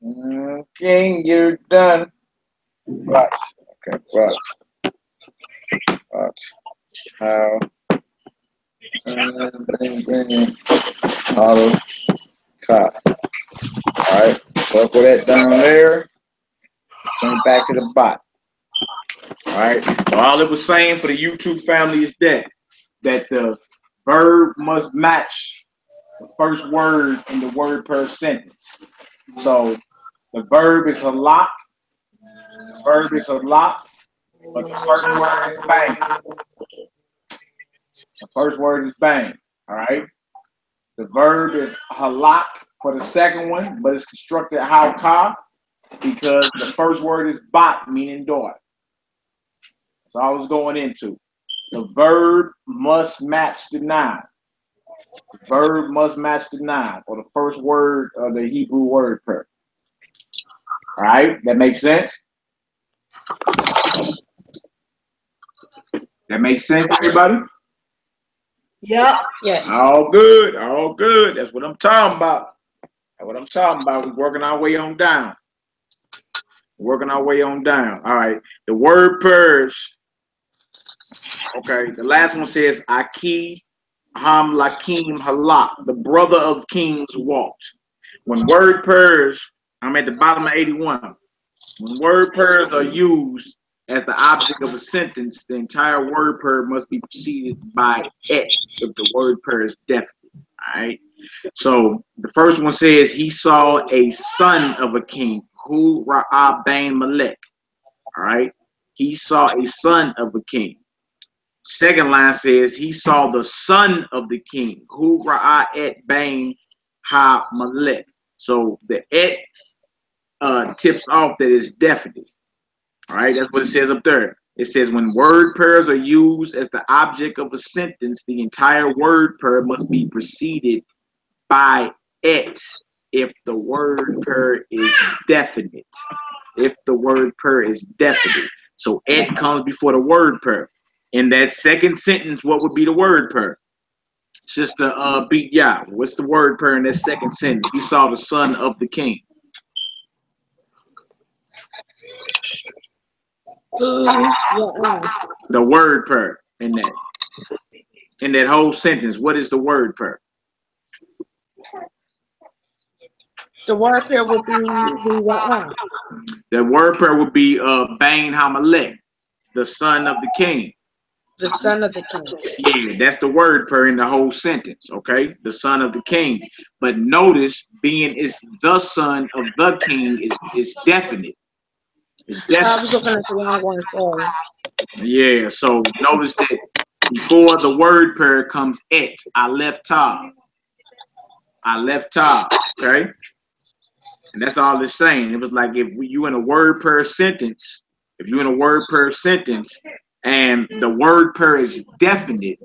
Speaker 1: Okay, you're done. Watch. Okay, watch. Watch. How. Hollow cop. Alright, circle that down there. Going back to the bot. Alright, so all it was saying for the YouTube family is that the verb must match the first word in the word per sentence. So the verb is halak. The verb is halak, but the first word is bang. The first word is bang. All right. The verb is halak for the second one, but it's constructed hauka because the first word is bat, meaning daughter. That's all I was going into. The verb must match the noun. The verb must match the noun, or the first word of the Hebrew word per. All right, that makes sense? That makes sense, everybody?
Speaker 2: Yep.
Speaker 4: Yes.
Speaker 1: All good, all good. That's what I'm talking about. That's what I'm talking about. We're working our way on down. Working our way on down. All right. The word pers. Okay. The last one says Aki Ham Lakim Halak. The brother of kings walked. When word pers, I'm at the bottom of 81. When word pairs are used as the object of a sentence, the entire word pair must be preceded by et if the word pair is definite. All right. So the first one says he saw a son of a king, Hu Ra'ah Bain Malek. All right. He saw a son of a king. Second line says he saw the son of the king, Hu Ra'ah et Bain Ha Malek. So the et tips off that it's definite. All right, that's what it says up there. It says when word pairs are used as the object of a sentence, the entire word pair must be preceded by et if the word pair is definite. If the word pair is definite. So et comes before the word pair. In that second sentence, what would be the word pair? Sister beat Yah. What's the word pair in that second sentence? He saw the son of the king. The word pair in that whole sentence. What is the word pair?
Speaker 4: The word pair would be the
Speaker 1: The word pair would be Bain Hamalek, the son of the king.
Speaker 4: The son of the king.
Speaker 1: Yeah, that's the word pair in the whole sentence. Okay, the son of the king. But notice, being is the son of the king is definite. It's definite.
Speaker 4: I was looking at the wrong one. Sorry.
Speaker 1: Yeah, so notice that Before the word pair comes et. I left tav. I left tav. Okay? And that's all it's saying. It was like if you in a word per sentence, if you're in a word per sentence and the word pair is definite,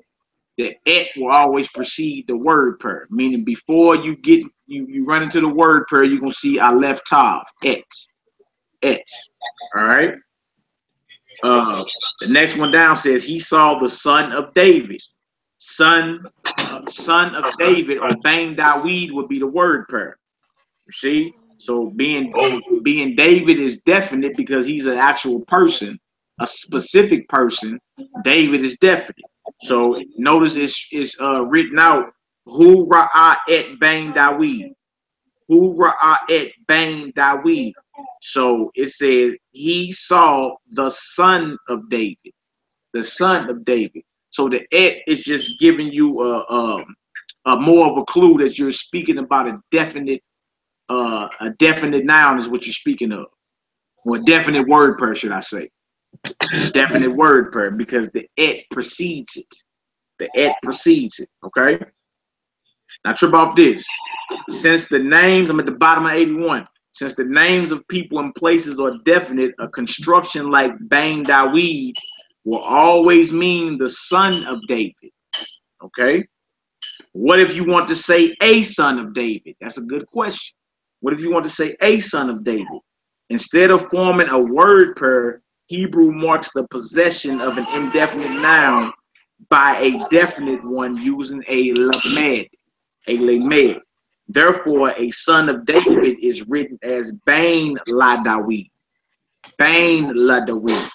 Speaker 1: the et will always precede the word pair. Meaning before you get you run into the word pair, you're gonna see I left tav. Et. Et. All right. The next one down says he saw the son of David. Son of David or Bang Dawid would be the word pair. You see? So being David is definite because he's an actual person, a specific person. David is definite. So notice it's written out. Hu ra'a et Bang Dawid. Hu ra'a et Bang Dawid. So it says he saw the son of David. The son of David. So the et is just giving you a more of a clue that you're speaking about a definite noun is what you're speaking of. Or a definite word pair, should I say. It's a definite word pair because the et precedes it. The et precedes it. Okay? Now trip off this. Since the names, I'm at the bottom of 81. Since the names of people and places are definite, a construction like Bang Dawid will always mean the son of David. Okay? What if you want to say a son of David? That's a good question. What if you want to say a son of David? Instead of forming a word pair, Hebrew marks the possession of an indefinite noun by a definite one using a lamed. A lamed. Therefore, a son of David is written as Bain la Dawid. Bain la Dawid.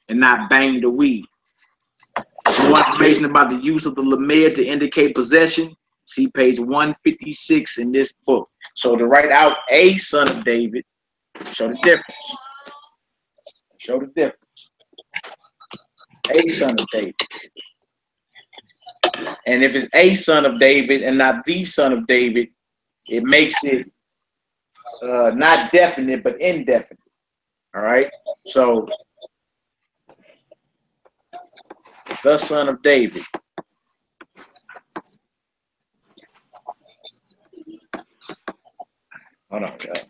Speaker 1: And not Bain Dawid. For more information about the use of the lamed to indicate possession, see page 156 in this book. So to write out a son of David, show the difference. Show the difference. A son of David. And if it's a son of David and not the son of David, it makes it not definite but indefinite. All right. So the son of David. Hold on, guys.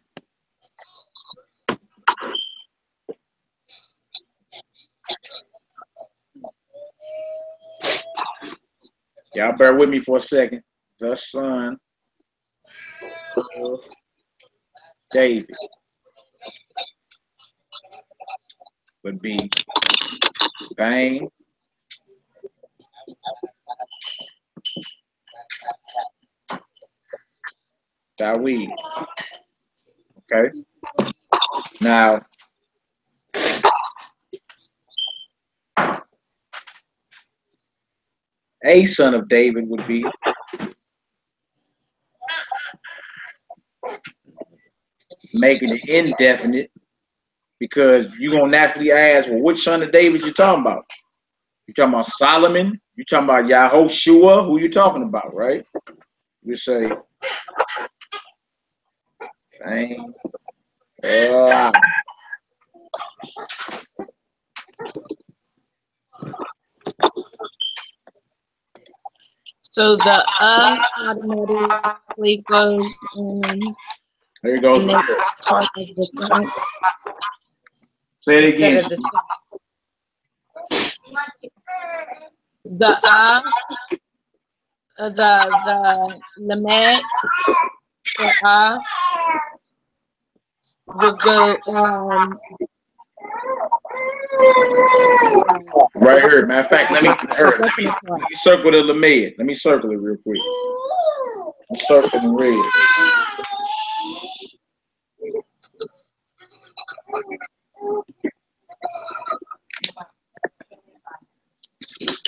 Speaker 1: Y'all bear with me for a second. The son of David would be Bang Dawid. Okay. Now, a son of David would be making it indefinite because you're going to naturally ask, well, which son of David you talking about? You talking about Solomon? You talking about Yahoshua? Who you talking about, right? You say, dang.
Speaker 4: So the automatically goes in.
Speaker 1: There it goes. Say it again.
Speaker 4: The lamed, the would go
Speaker 1: right here. Matter of fact, let me circle the lamed. Let me circle it real quick. I'm circling red.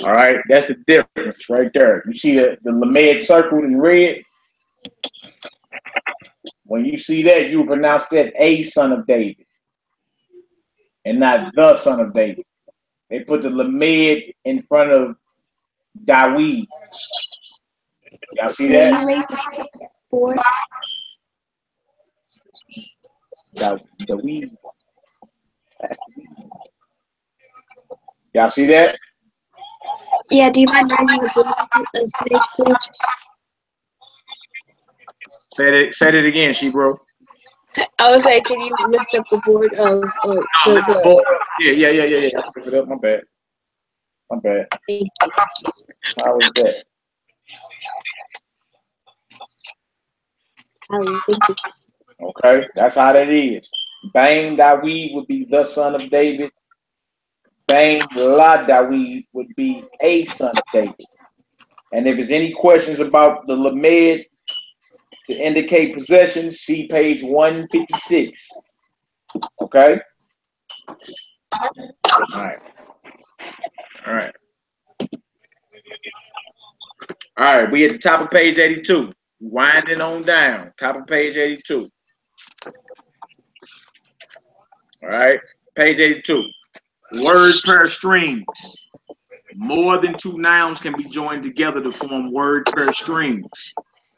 Speaker 1: All right, that's the difference right there. You see the lamed circled in red? When you see that, you pronounce that a son of David and not the son of David. They put the lamed in front of Dawid. Y'all see that? Dawid. Y'all see that?
Speaker 3: Yeah, do you mind writing the board space, please?
Speaker 1: Say that again, she bro.
Speaker 3: I was like, can you lift up the board of
Speaker 1: The board. Yeah. I'll pick it up. My bad.
Speaker 3: Thank you.
Speaker 1: How was that?
Speaker 3: Thank you.
Speaker 1: Okay, that's how that is. Bang Dawid would be the son of David. Bang La Dawid would be a son of David. And if there's any questions about the Lamed to indicate possession, see page 156. Okay? All right. All right, we at the top of page 82. Winding on down. Top of page 82. All right, page 82. Word pair strings. More than two nouns can be joined together to form word pair strings.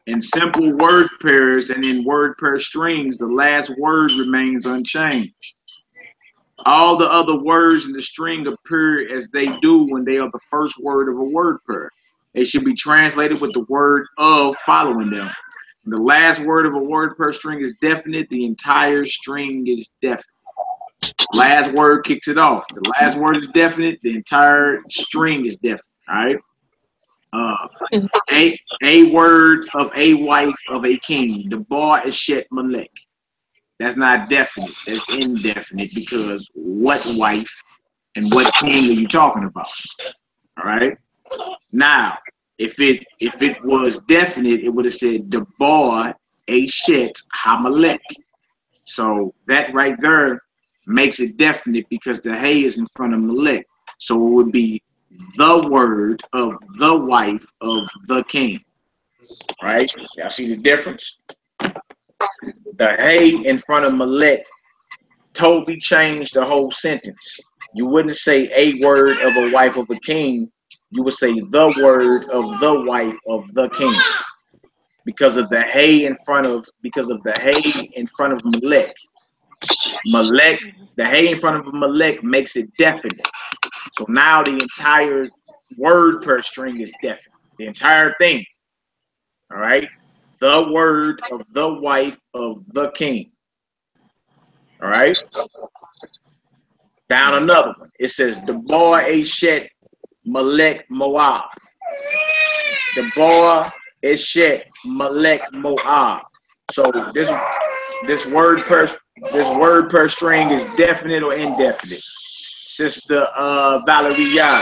Speaker 1: In simple word pairs and in word pair strings, the last word remains unchanged. All the other words in the string appear as they do when they are the first word of a word pair. They should be translated with the word of following them. When the last word of a word pair string is definite, the entire string is definite. Last word kicks it off. The last word is definite, the entire string is definite. All right. A word of a wife of a king. The bar is Shet Malek. That's not definite. That's indefinite because what wife and what king are you talking about? All right. Now, if it was definite, it would have said the bar a Shet Hamalek. So that right there makes it definite because the hay is in front of Malek. So it would be the word of the wife of the king. Right? Y'all see the difference? The hay in front of Malek totally changed the whole sentence. You wouldn't say a word of a wife of a king. You would say the word of the wife of the king. Because of the hay in front of Malek. Malek, the hay in front of Malek makes it definite. So now the entire word per string is definite. The entire thing. All right. The word of the wife of the king. All right. Down another one. It says the boy Eshet Malek Moab. The boy Eshet Malek Moab. So this word per string is definite or indefinite. Sister Valeria.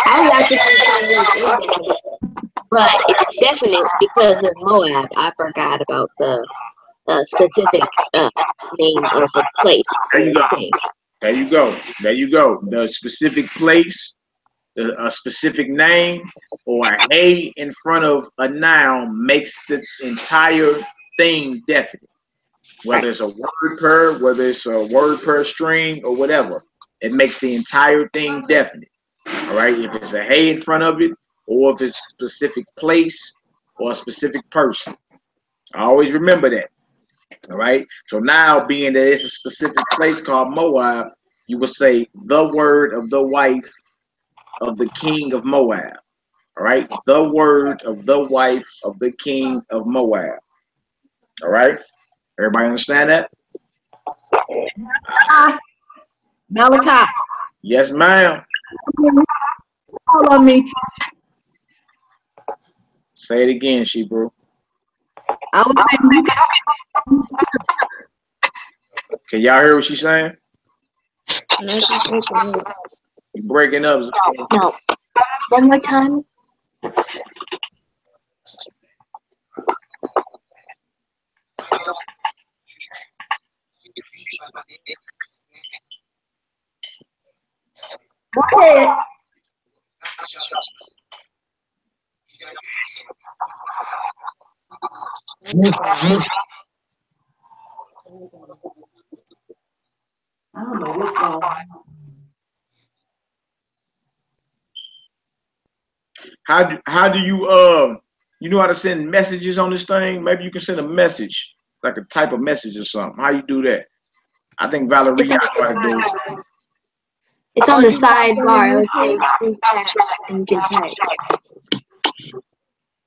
Speaker 3: I like to say but it's definite because of Moab. I forgot about the specific name of the place.
Speaker 1: There you go. The specific place, a specific name, or a hay in front of a noun makes the entire thing definite. Whether it's a word per, whether it's a word per string, or whatever, it makes the entire thing definite. All right. If it's a hay in front of it, or if it's a specific place or a specific person. I always remember that. All right. So now, being that it's a specific place called Moab, you would say the word of the wife of the king of Moab. All right. The word of the wife of the king of Moab. All right. Everybody understand that?
Speaker 2: Malachi.
Speaker 1: Yes, ma'am.
Speaker 2: Follow me.
Speaker 1: Say it again, Shebrew.
Speaker 2: I was saying,
Speaker 1: Can y'all hear what she's saying?
Speaker 3: No, she's breaking up.
Speaker 1: You breaking up.
Speaker 3: No. One more time.
Speaker 2: go ahead. I don't know what's wrong.
Speaker 1: How do you you know how to send messages on this thing? Maybe you can send a message, like a type of message or something. How you do that? I think Valerie knows how to do it.
Speaker 3: It's on
Speaker 4: Are
Speaker 3: the
Speaker 4: you logged on
Speaker 3: sidebar. I
Speaker 4: to
Speaker 3: would say
Speaker 4: YouTube?
Speaker 3: group chat and you can type.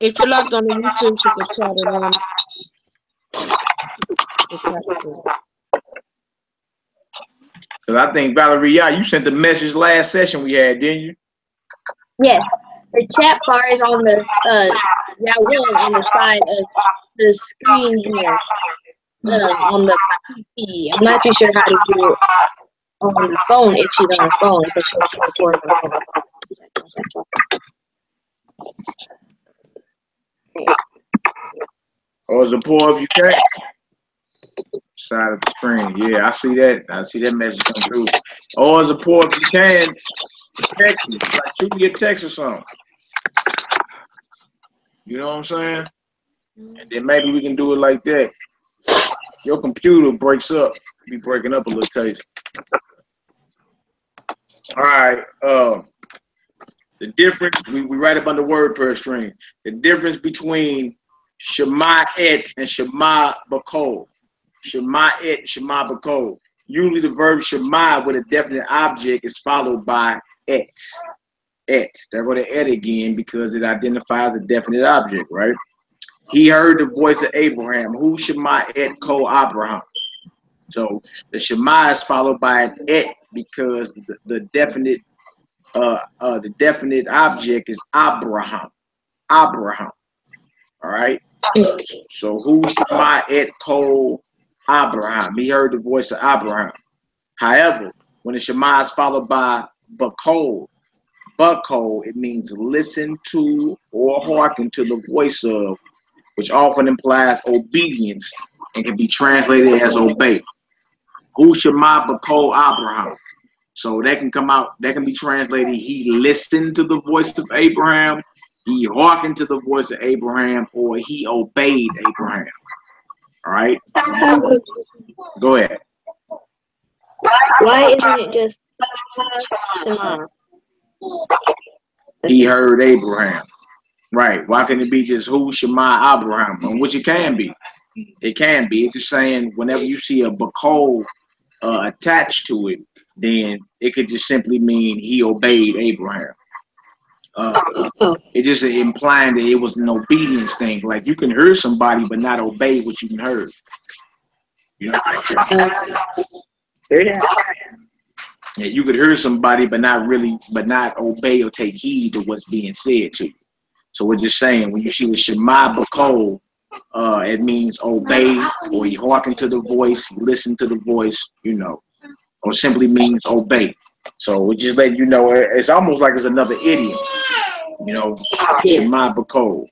Speaker 4: If you're logged on to YouTube, you can chat it in.
Speaker 1: Because I think Valerie, yeah, you sent the message last session we had, didn't you?
Speaker 3: Yes. The chat bar is on the on the side of the screen here. On the PC. I'm not too sure how to do it on the phone if she's on the phone. If it's on the phone.
Speaker 1: Or is it poor if you can? Side of the screen. Yeah, I see that. I see that message come through. Or is it poor if you can? Text me. Like shoot me a text or something. You know what I'm saying? And then maybe we can do it like that. Your computer breaks up. Be breaking up a little taste. All right. The difference, we write up on the word per string. The difference between Shema et and Shema bakol. Shema et, Shema bakol. Usually the verb Shema with a definite object is followed by et. Et. There go the et again because it identifies a definite object, right? He heard the voice of Abraham. Who Shema et ko Abraham? So the Shema is followed by an et because the definite object is Abraham. Abraham. All right. So who Shema et ko Abraham? He heard the voice of Abraham. However, when the Shema is followed by bakol, it means listen to or hearken to the voice of, which often implies obedience and can be translated as obey. Who Shema bakol Abraham? So that can come out, that can be translated, he listened to the voice of Abraham, he hearkened to the voice of Abraham, or he obeyed Abraham. All right? Go ahead.
Speaker 3: Why isn't it just Shema?
Speaker 1: He heard Abraham. Right. Why can't it be just who Shema Abraham? Which it can be. It can be. It's just saying whenever you see a bakol attached to it, then it could just simply mean he obeyed Abraham. It just implying that it was an obedience thing. Like you can hear somebody but not obey what you can heard. You know? Yeah, you could hear somebody but not obey or take heed to what's being said to you. So we're just saying when you see the Shema bakol, it means obey, or you hearken to the voice, listen to the voice, you know, or simply means obey. So we're just letting you know it's almost like it's another idiom, you know, Shema bakol.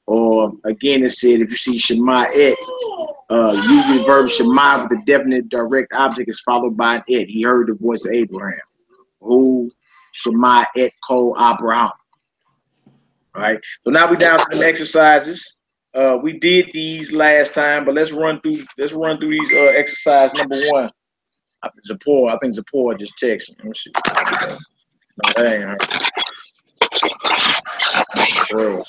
Speaker 1: Or again, it said if you see Shema et, usually the verb Shema with a definite direct object is followed by an et. He heard the voice of Abraham. Who Shema et ko Abraham. All right. So now we're down to the exercises. We did these last time, but let's run through these exercise number one. I think Zipporah just texted me. Let me see. No, that ain't her.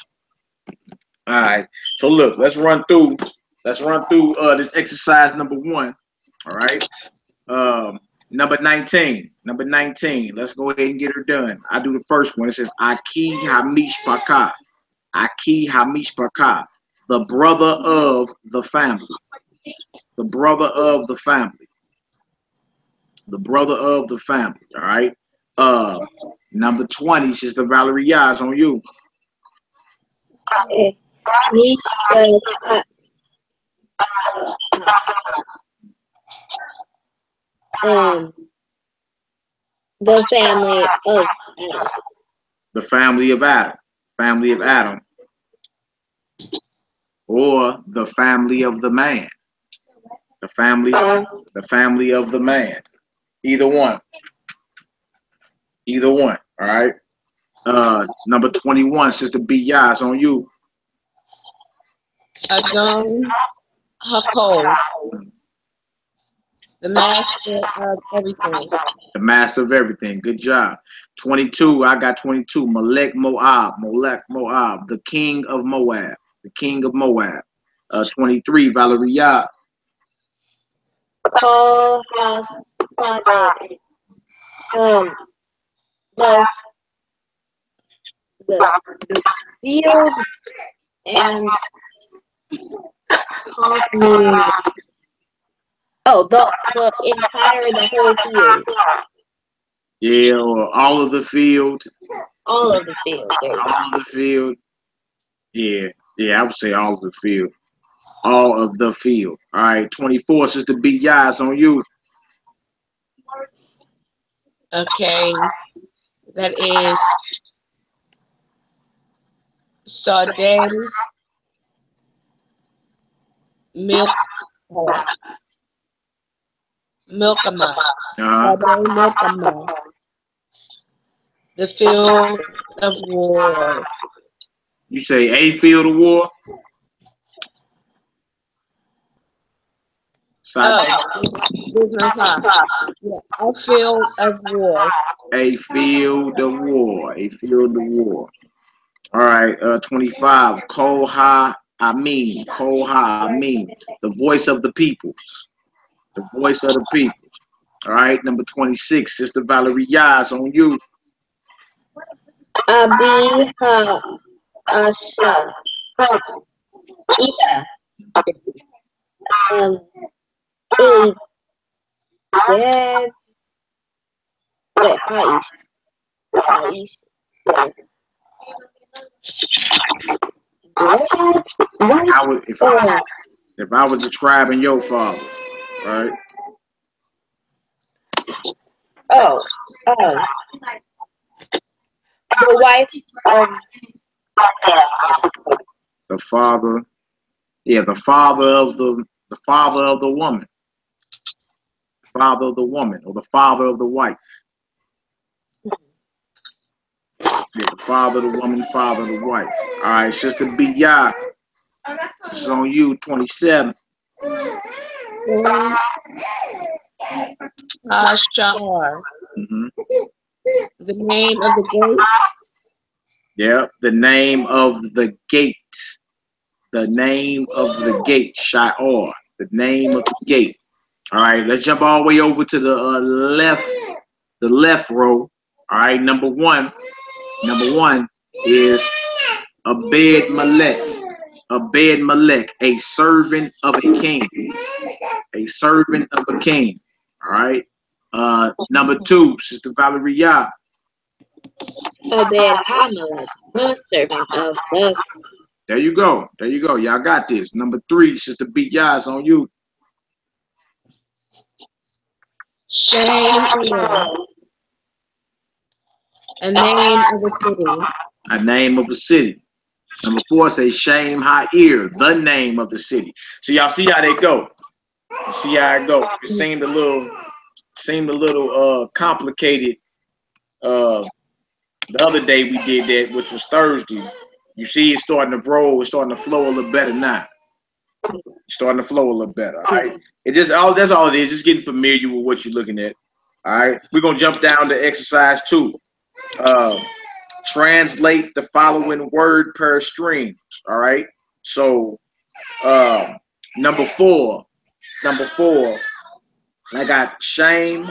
Speaker 1: All right. So look, let's run through this exercise number one. All right. Number 19. Let's go ahead and get her done. I do the first one. It says Aki Hamish Paka. Aki Hamish Paka. The brother of the family. The brother of the family. The brother of the family. All right. Number 20, Sister Valerie Yaz, on you.
Speaker 3: The family of Adam.
Speaker 1: The family of Adam. Family of Adam. Or the family of the man. The family of the man. Either one. Either one. All right. Number 21, Sister B. Yas, on you.
Speaker 4: Adon Hakol. The master of everything.
Speaker 1: The master of everything. Good job. 22, I got 22. Molech Moab. The king of Moab. The king of Moab. 23, Valerie Yah.
Speaker 3: um, the field and means the whole field.
Speaker 1: Yeah, or all of the field.
Speaker 3: All of the field.
Speaker 1: All of the field. Yeah, yeah, I would say all of the field. All of the field. All right, 24, Sister B. Yas on you.
Speaker 4: Okay, that is Sade Milk Milkama. Sade Milkama. The field of war.
Speaker 1: You say a field of war?
Speaker 4: There's no time. Yeah, a field of war.
Speaker 1: A field of war. A field of war. All right, 25. Koha Amin. Koha Amin. The voice of the peoples. The voice of the peoples. All right, number 26. Sister Valerie Yas on you.
Speaker 3: BRIT-HAHADASHAH.
Speaker 1: If I was describing your father, right?
Speaker 3: The wife of
Speaker 1: the father. Yeah, the father of the woman. Father of the woman, or the father of the wife. Yeah, the father of the woman, father of the wife. All right, Sister B. Ya. This is on you, 27.
Speaker 4: Ashar. The name of the gate.
Speaker 1: Yeah, the name of the gate. The name of the gate. Shi'ar. The name of the gate. All right, let's jump all the way over to the left row. All right, number one is Abed Melech. Abed Melech, a servant of a king. A servant of a king. All right. Number 2, Sister Valerie Ya.
Speaker 3: Abed-HaMelech, the servant of the.
Speaker 1: There you go. There you go. Y'all got this. Number 3, Sister B. Ya is on you.
Speaker 4: Shame. A name of a city.
Speaker 1: A name of a city. Number 4 says Shame Ha'ir, the name of the city. So y'all see how they go. You see how it go. It seemed a little complicated. The other day we did that, which was Thursday. You see it's starting to roll, it's starting to flow a little better now. It's starting to flow a little better. All right. That's all it is, just getting familiar with what you're looking at. All right. We're gonna jump down to exercise 2. Translate the following word per string. All right. So number four, I got shame,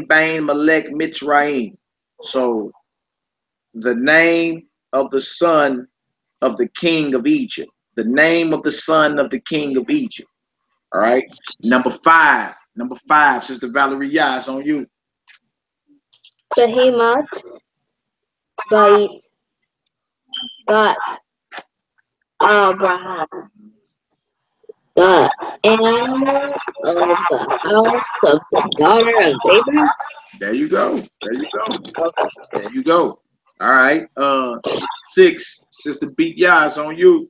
Speaker 1: Bain, Melech, Mitzrayim. So the name of the son of the king of Egypt. The name of the son of the king of Egypt. All right. Number five, Sister Valerie Yas on you.
Speaker 3: Behemoth, Bait, Bat, Abraham. The animal of the house of the daughter of Abraham.
Speaker 1: There you go. All right. 6, Sister Beat Yas on you.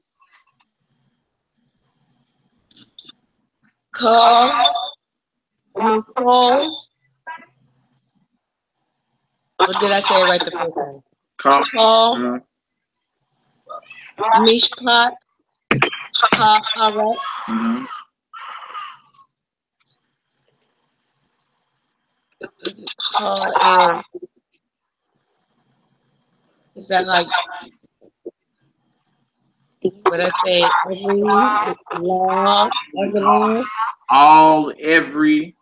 Speaker 4: Call. Or did I say it right the first time? Call. Mishpat. Ha'aret. Is that like what I say? Every law of the land?
Speaker 1: All, every.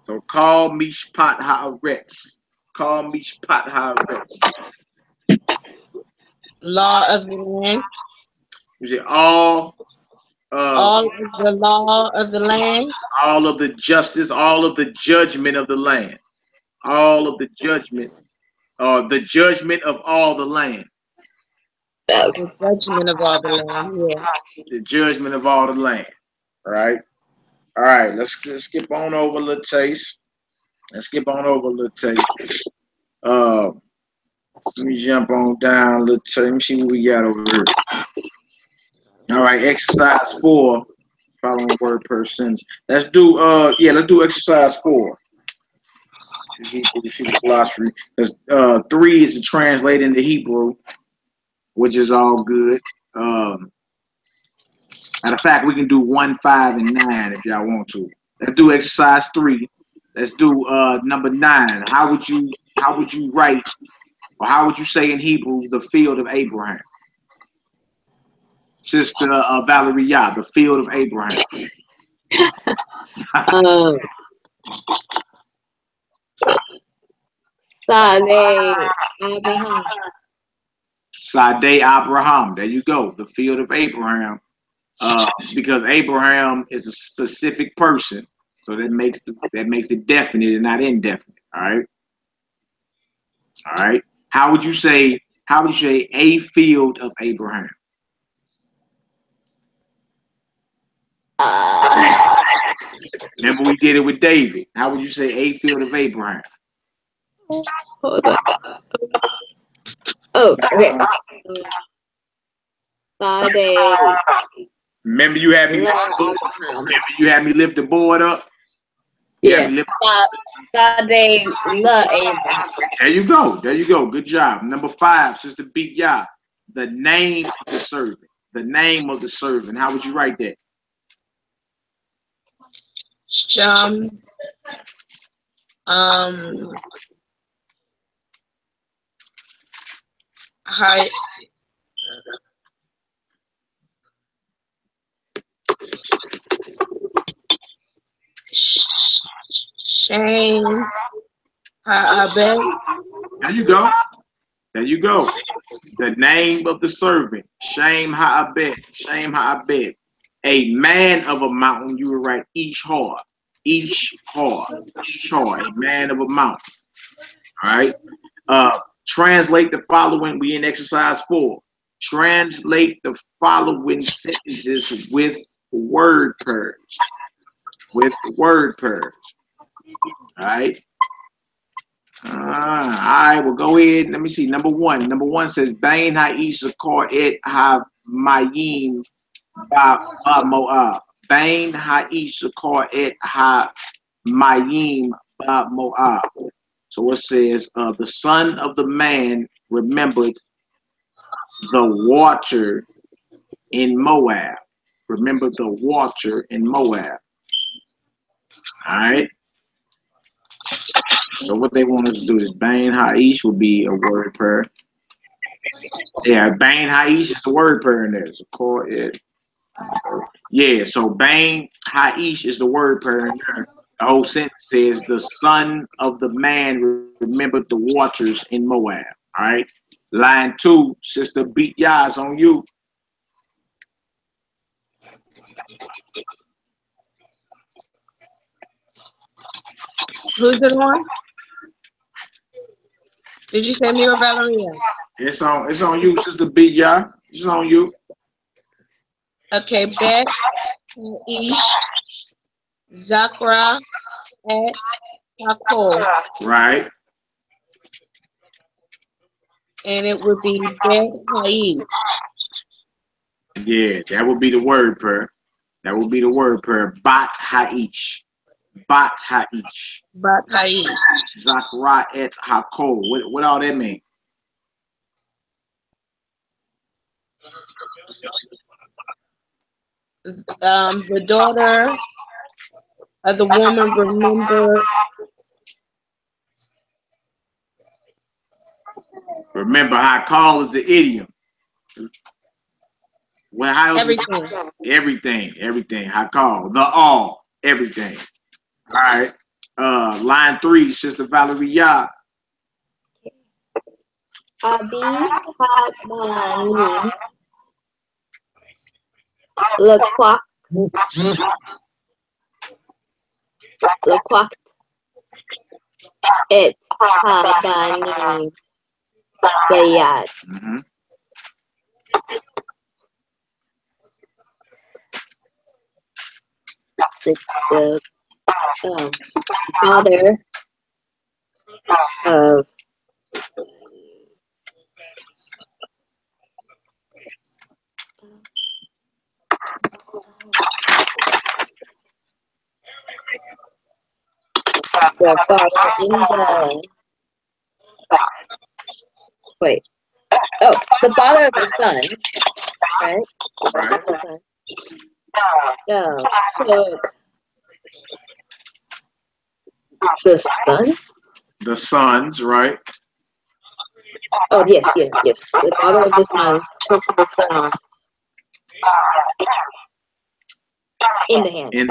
Speaker 1: So call mishpat haaretz. Call mishpat haaretz.
Speaker 4: Law of the land.
Speaker 1: You say all
Speaker 4: All of the law of the land.
Speaker 1: all of the justice, all of the judgment of the land. All of the judgment, the judgment of all the land.
Speaker 4: The judgment of all the land. Yeah.
Speaker 1: The judgment of all the land. All right. All right. Let's skip on over a little taste. Let's skip on over a little taste. Let me jump on down a little taste. Let me see what we got over here. All right. Exercise 4. Following word per sentence. Let's do let's do exercise 4. You see the glossary. Because 3 is to translate into Hebrew, which is all good. Matter of fact, we can do 1, 5, and 9 if y'all want to. Let's do exercise 3. Let's do number 9. How would you write, or how would you say in Hebrew, the field of Abraham? Sister Valeria, the field of Abraham.
Speaker 3: Sade Abraham.
Speaker 1: Sade Abraham. There you go. The field of Abraham. Because Abraham is a specific person, so that makes it definite and not indefinite. All right. All right. How would you say a field of Abraham? Remember we did it with David. How would you say a field of Abraham?
Speaker 3: Hold on. Oh, okay. Sade.
Speaker 1: Remember you had me lift the board up?
Speaker 3: Yeah. Sade La Abraham.
Speaker 1: There you go. There you go. Good job. Number 5, Sister Beat Yah. The name of the servant. The name of the servant. How would you write that?
Speaker 4: Hi. Shane Ha'abed.
Speaker 1: There you go. There you go. The name of the servant. Shem Ha'abed. Shem Ha'abed. A man of a mountain, you would write Ishar. Ishar. Ishar. A man of a mountain. All right. Translate the following. We in exercise 4. Translate the following sentences with word pairs. With word pairs. All right. All right, well, go ahead. Let me see. Number 1. Number 1 says, Bain ha'ish zakor et ha-mayim ba-mo'ab. Bain ha'ish zakor et ha-mayim ba-mo'ab. So it says, the son of the man remembered the water in Moab. Remember the water in Moab. All right. So what they want us to do is Bain Ha'ish would be a word pair. Yeah, Bain Ha'ish is the word pair in there. So call it. Yeah, so Bain Ha'ish is the word pair in there. The whole sentence says the son of the man remembered the waters in Moab. All right. Line 2, Sister Beat Yah's on you.
Speaker 4: Who's the one? Did you say me or Valeria?
Speaker 1: It's on you, Sister Beat Yah. It's on you.
Speaker 4: Okay, Bet Ish Zakra et Hakol.
Speaker 1: Right.
Speaker 4: And it would be Bet Ha'ish.
Speaker 1: Yeah, that would be the word pair. That would be the word pair. Bat Ha'ish. Bat Ha'ish.
Speaker 4: Bat Ha'ish.
Speaker 1: Zakra et Hakol. What all that mean?
Speaker 4: The daughter of the woman
Speaker 1: Remember, Hakol is the idiom. Well, how else
Speaker 4: everything.
Speaker 1: Everything. Hakol. The all. Everything. All right. Line 3, Sister Valerie Yah.
Speaker 3: Abi habani lekwak et habani bayad. The father of the father in the wait. Oh, the father of the son, right? The father of the son. Took the son.
Speaker 1: The sons, right?
Speaker 3: Oh yes. The father of the sons took the son in the hand.
Speaker 1: In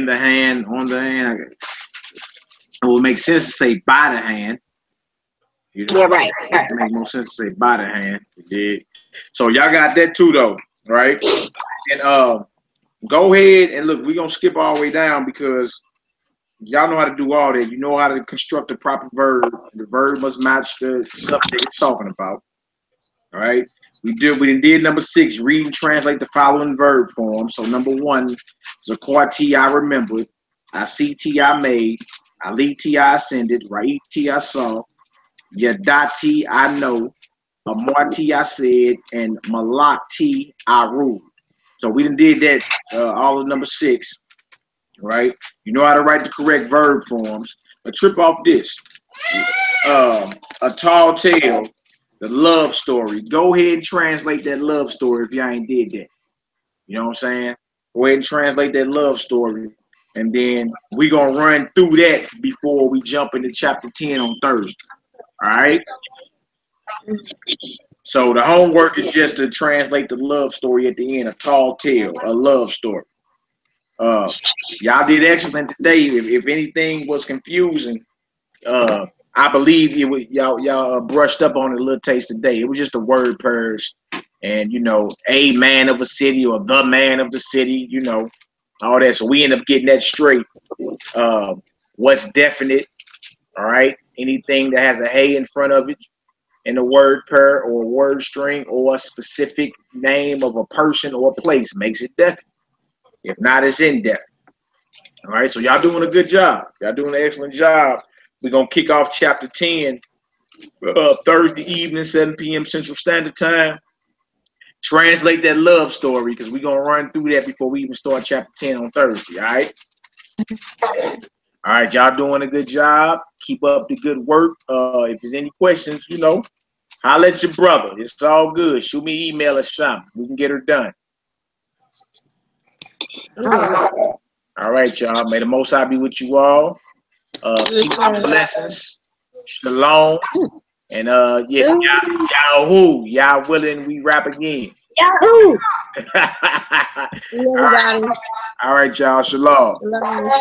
Speaker 1: the hand, on the hand. It would make sense to say by the hand. You know,
Speaker 3: yeah, right.
Speaker 1: It makes more sense to say by the hand. It did. So y'all got that too, though, right? And go ahead and look. We're gonna skip all the way down because y'all know how to do all that. You know how to construct the proper verb. The verb must match the subject it's talking about. All right. We did number 6. Read and translate the following verb form. So number 1, Zakwati I remembered. Asiti I made. Aliti I ascended. Raiti I saw. Yadati I know. Amarti I said. And Malati I ruled. So we did that all of number 6. Right? You know how to write the correct verb forms. But trip off this. A tall tale. The love story. Go ahead and translate that love story if y'all ain't did that. You know what I'm saying? Go ahead and translate that love story. And then we're going to run through that before we jump into chapter 10 on Thursday. All right? So the homework is just to translate the love story at the end. A tall tale. A love story. Y'all did excellent today. If anything was confusing, I believe y'all brushed up on it a little taste today. It was just a word purge, and a man of a city or the man of the city, all that. So we end up getting that straight. What's definite? All right. Anything that has a hey in front of it in a word pair or a word string or a specific name of a person or a place makes it definite. If not, it's indefinite. All right. So y'all doing a good job. Y'all doing an excellent job. We're going to kick off chapter 10 Thursday evening, 7 p.m. Central Standard Time. Translate that love story because we're going to run through that before we even start chapter 10 on Thursday, all right? All right, y'all doing a good job. Keep up the good work. If there's any questions, holler at your brother. It's all good. Shoot me an email or something. We can get her done. All right, y'all. May the Most High be with you all. Peace and blessings. Shalom. And Yahoo. Y'all willing, we rap again.
Speaker 3: Yahoo!
Speaker 1: All right, y'all. Shalom.
Speaker 3: Shalom.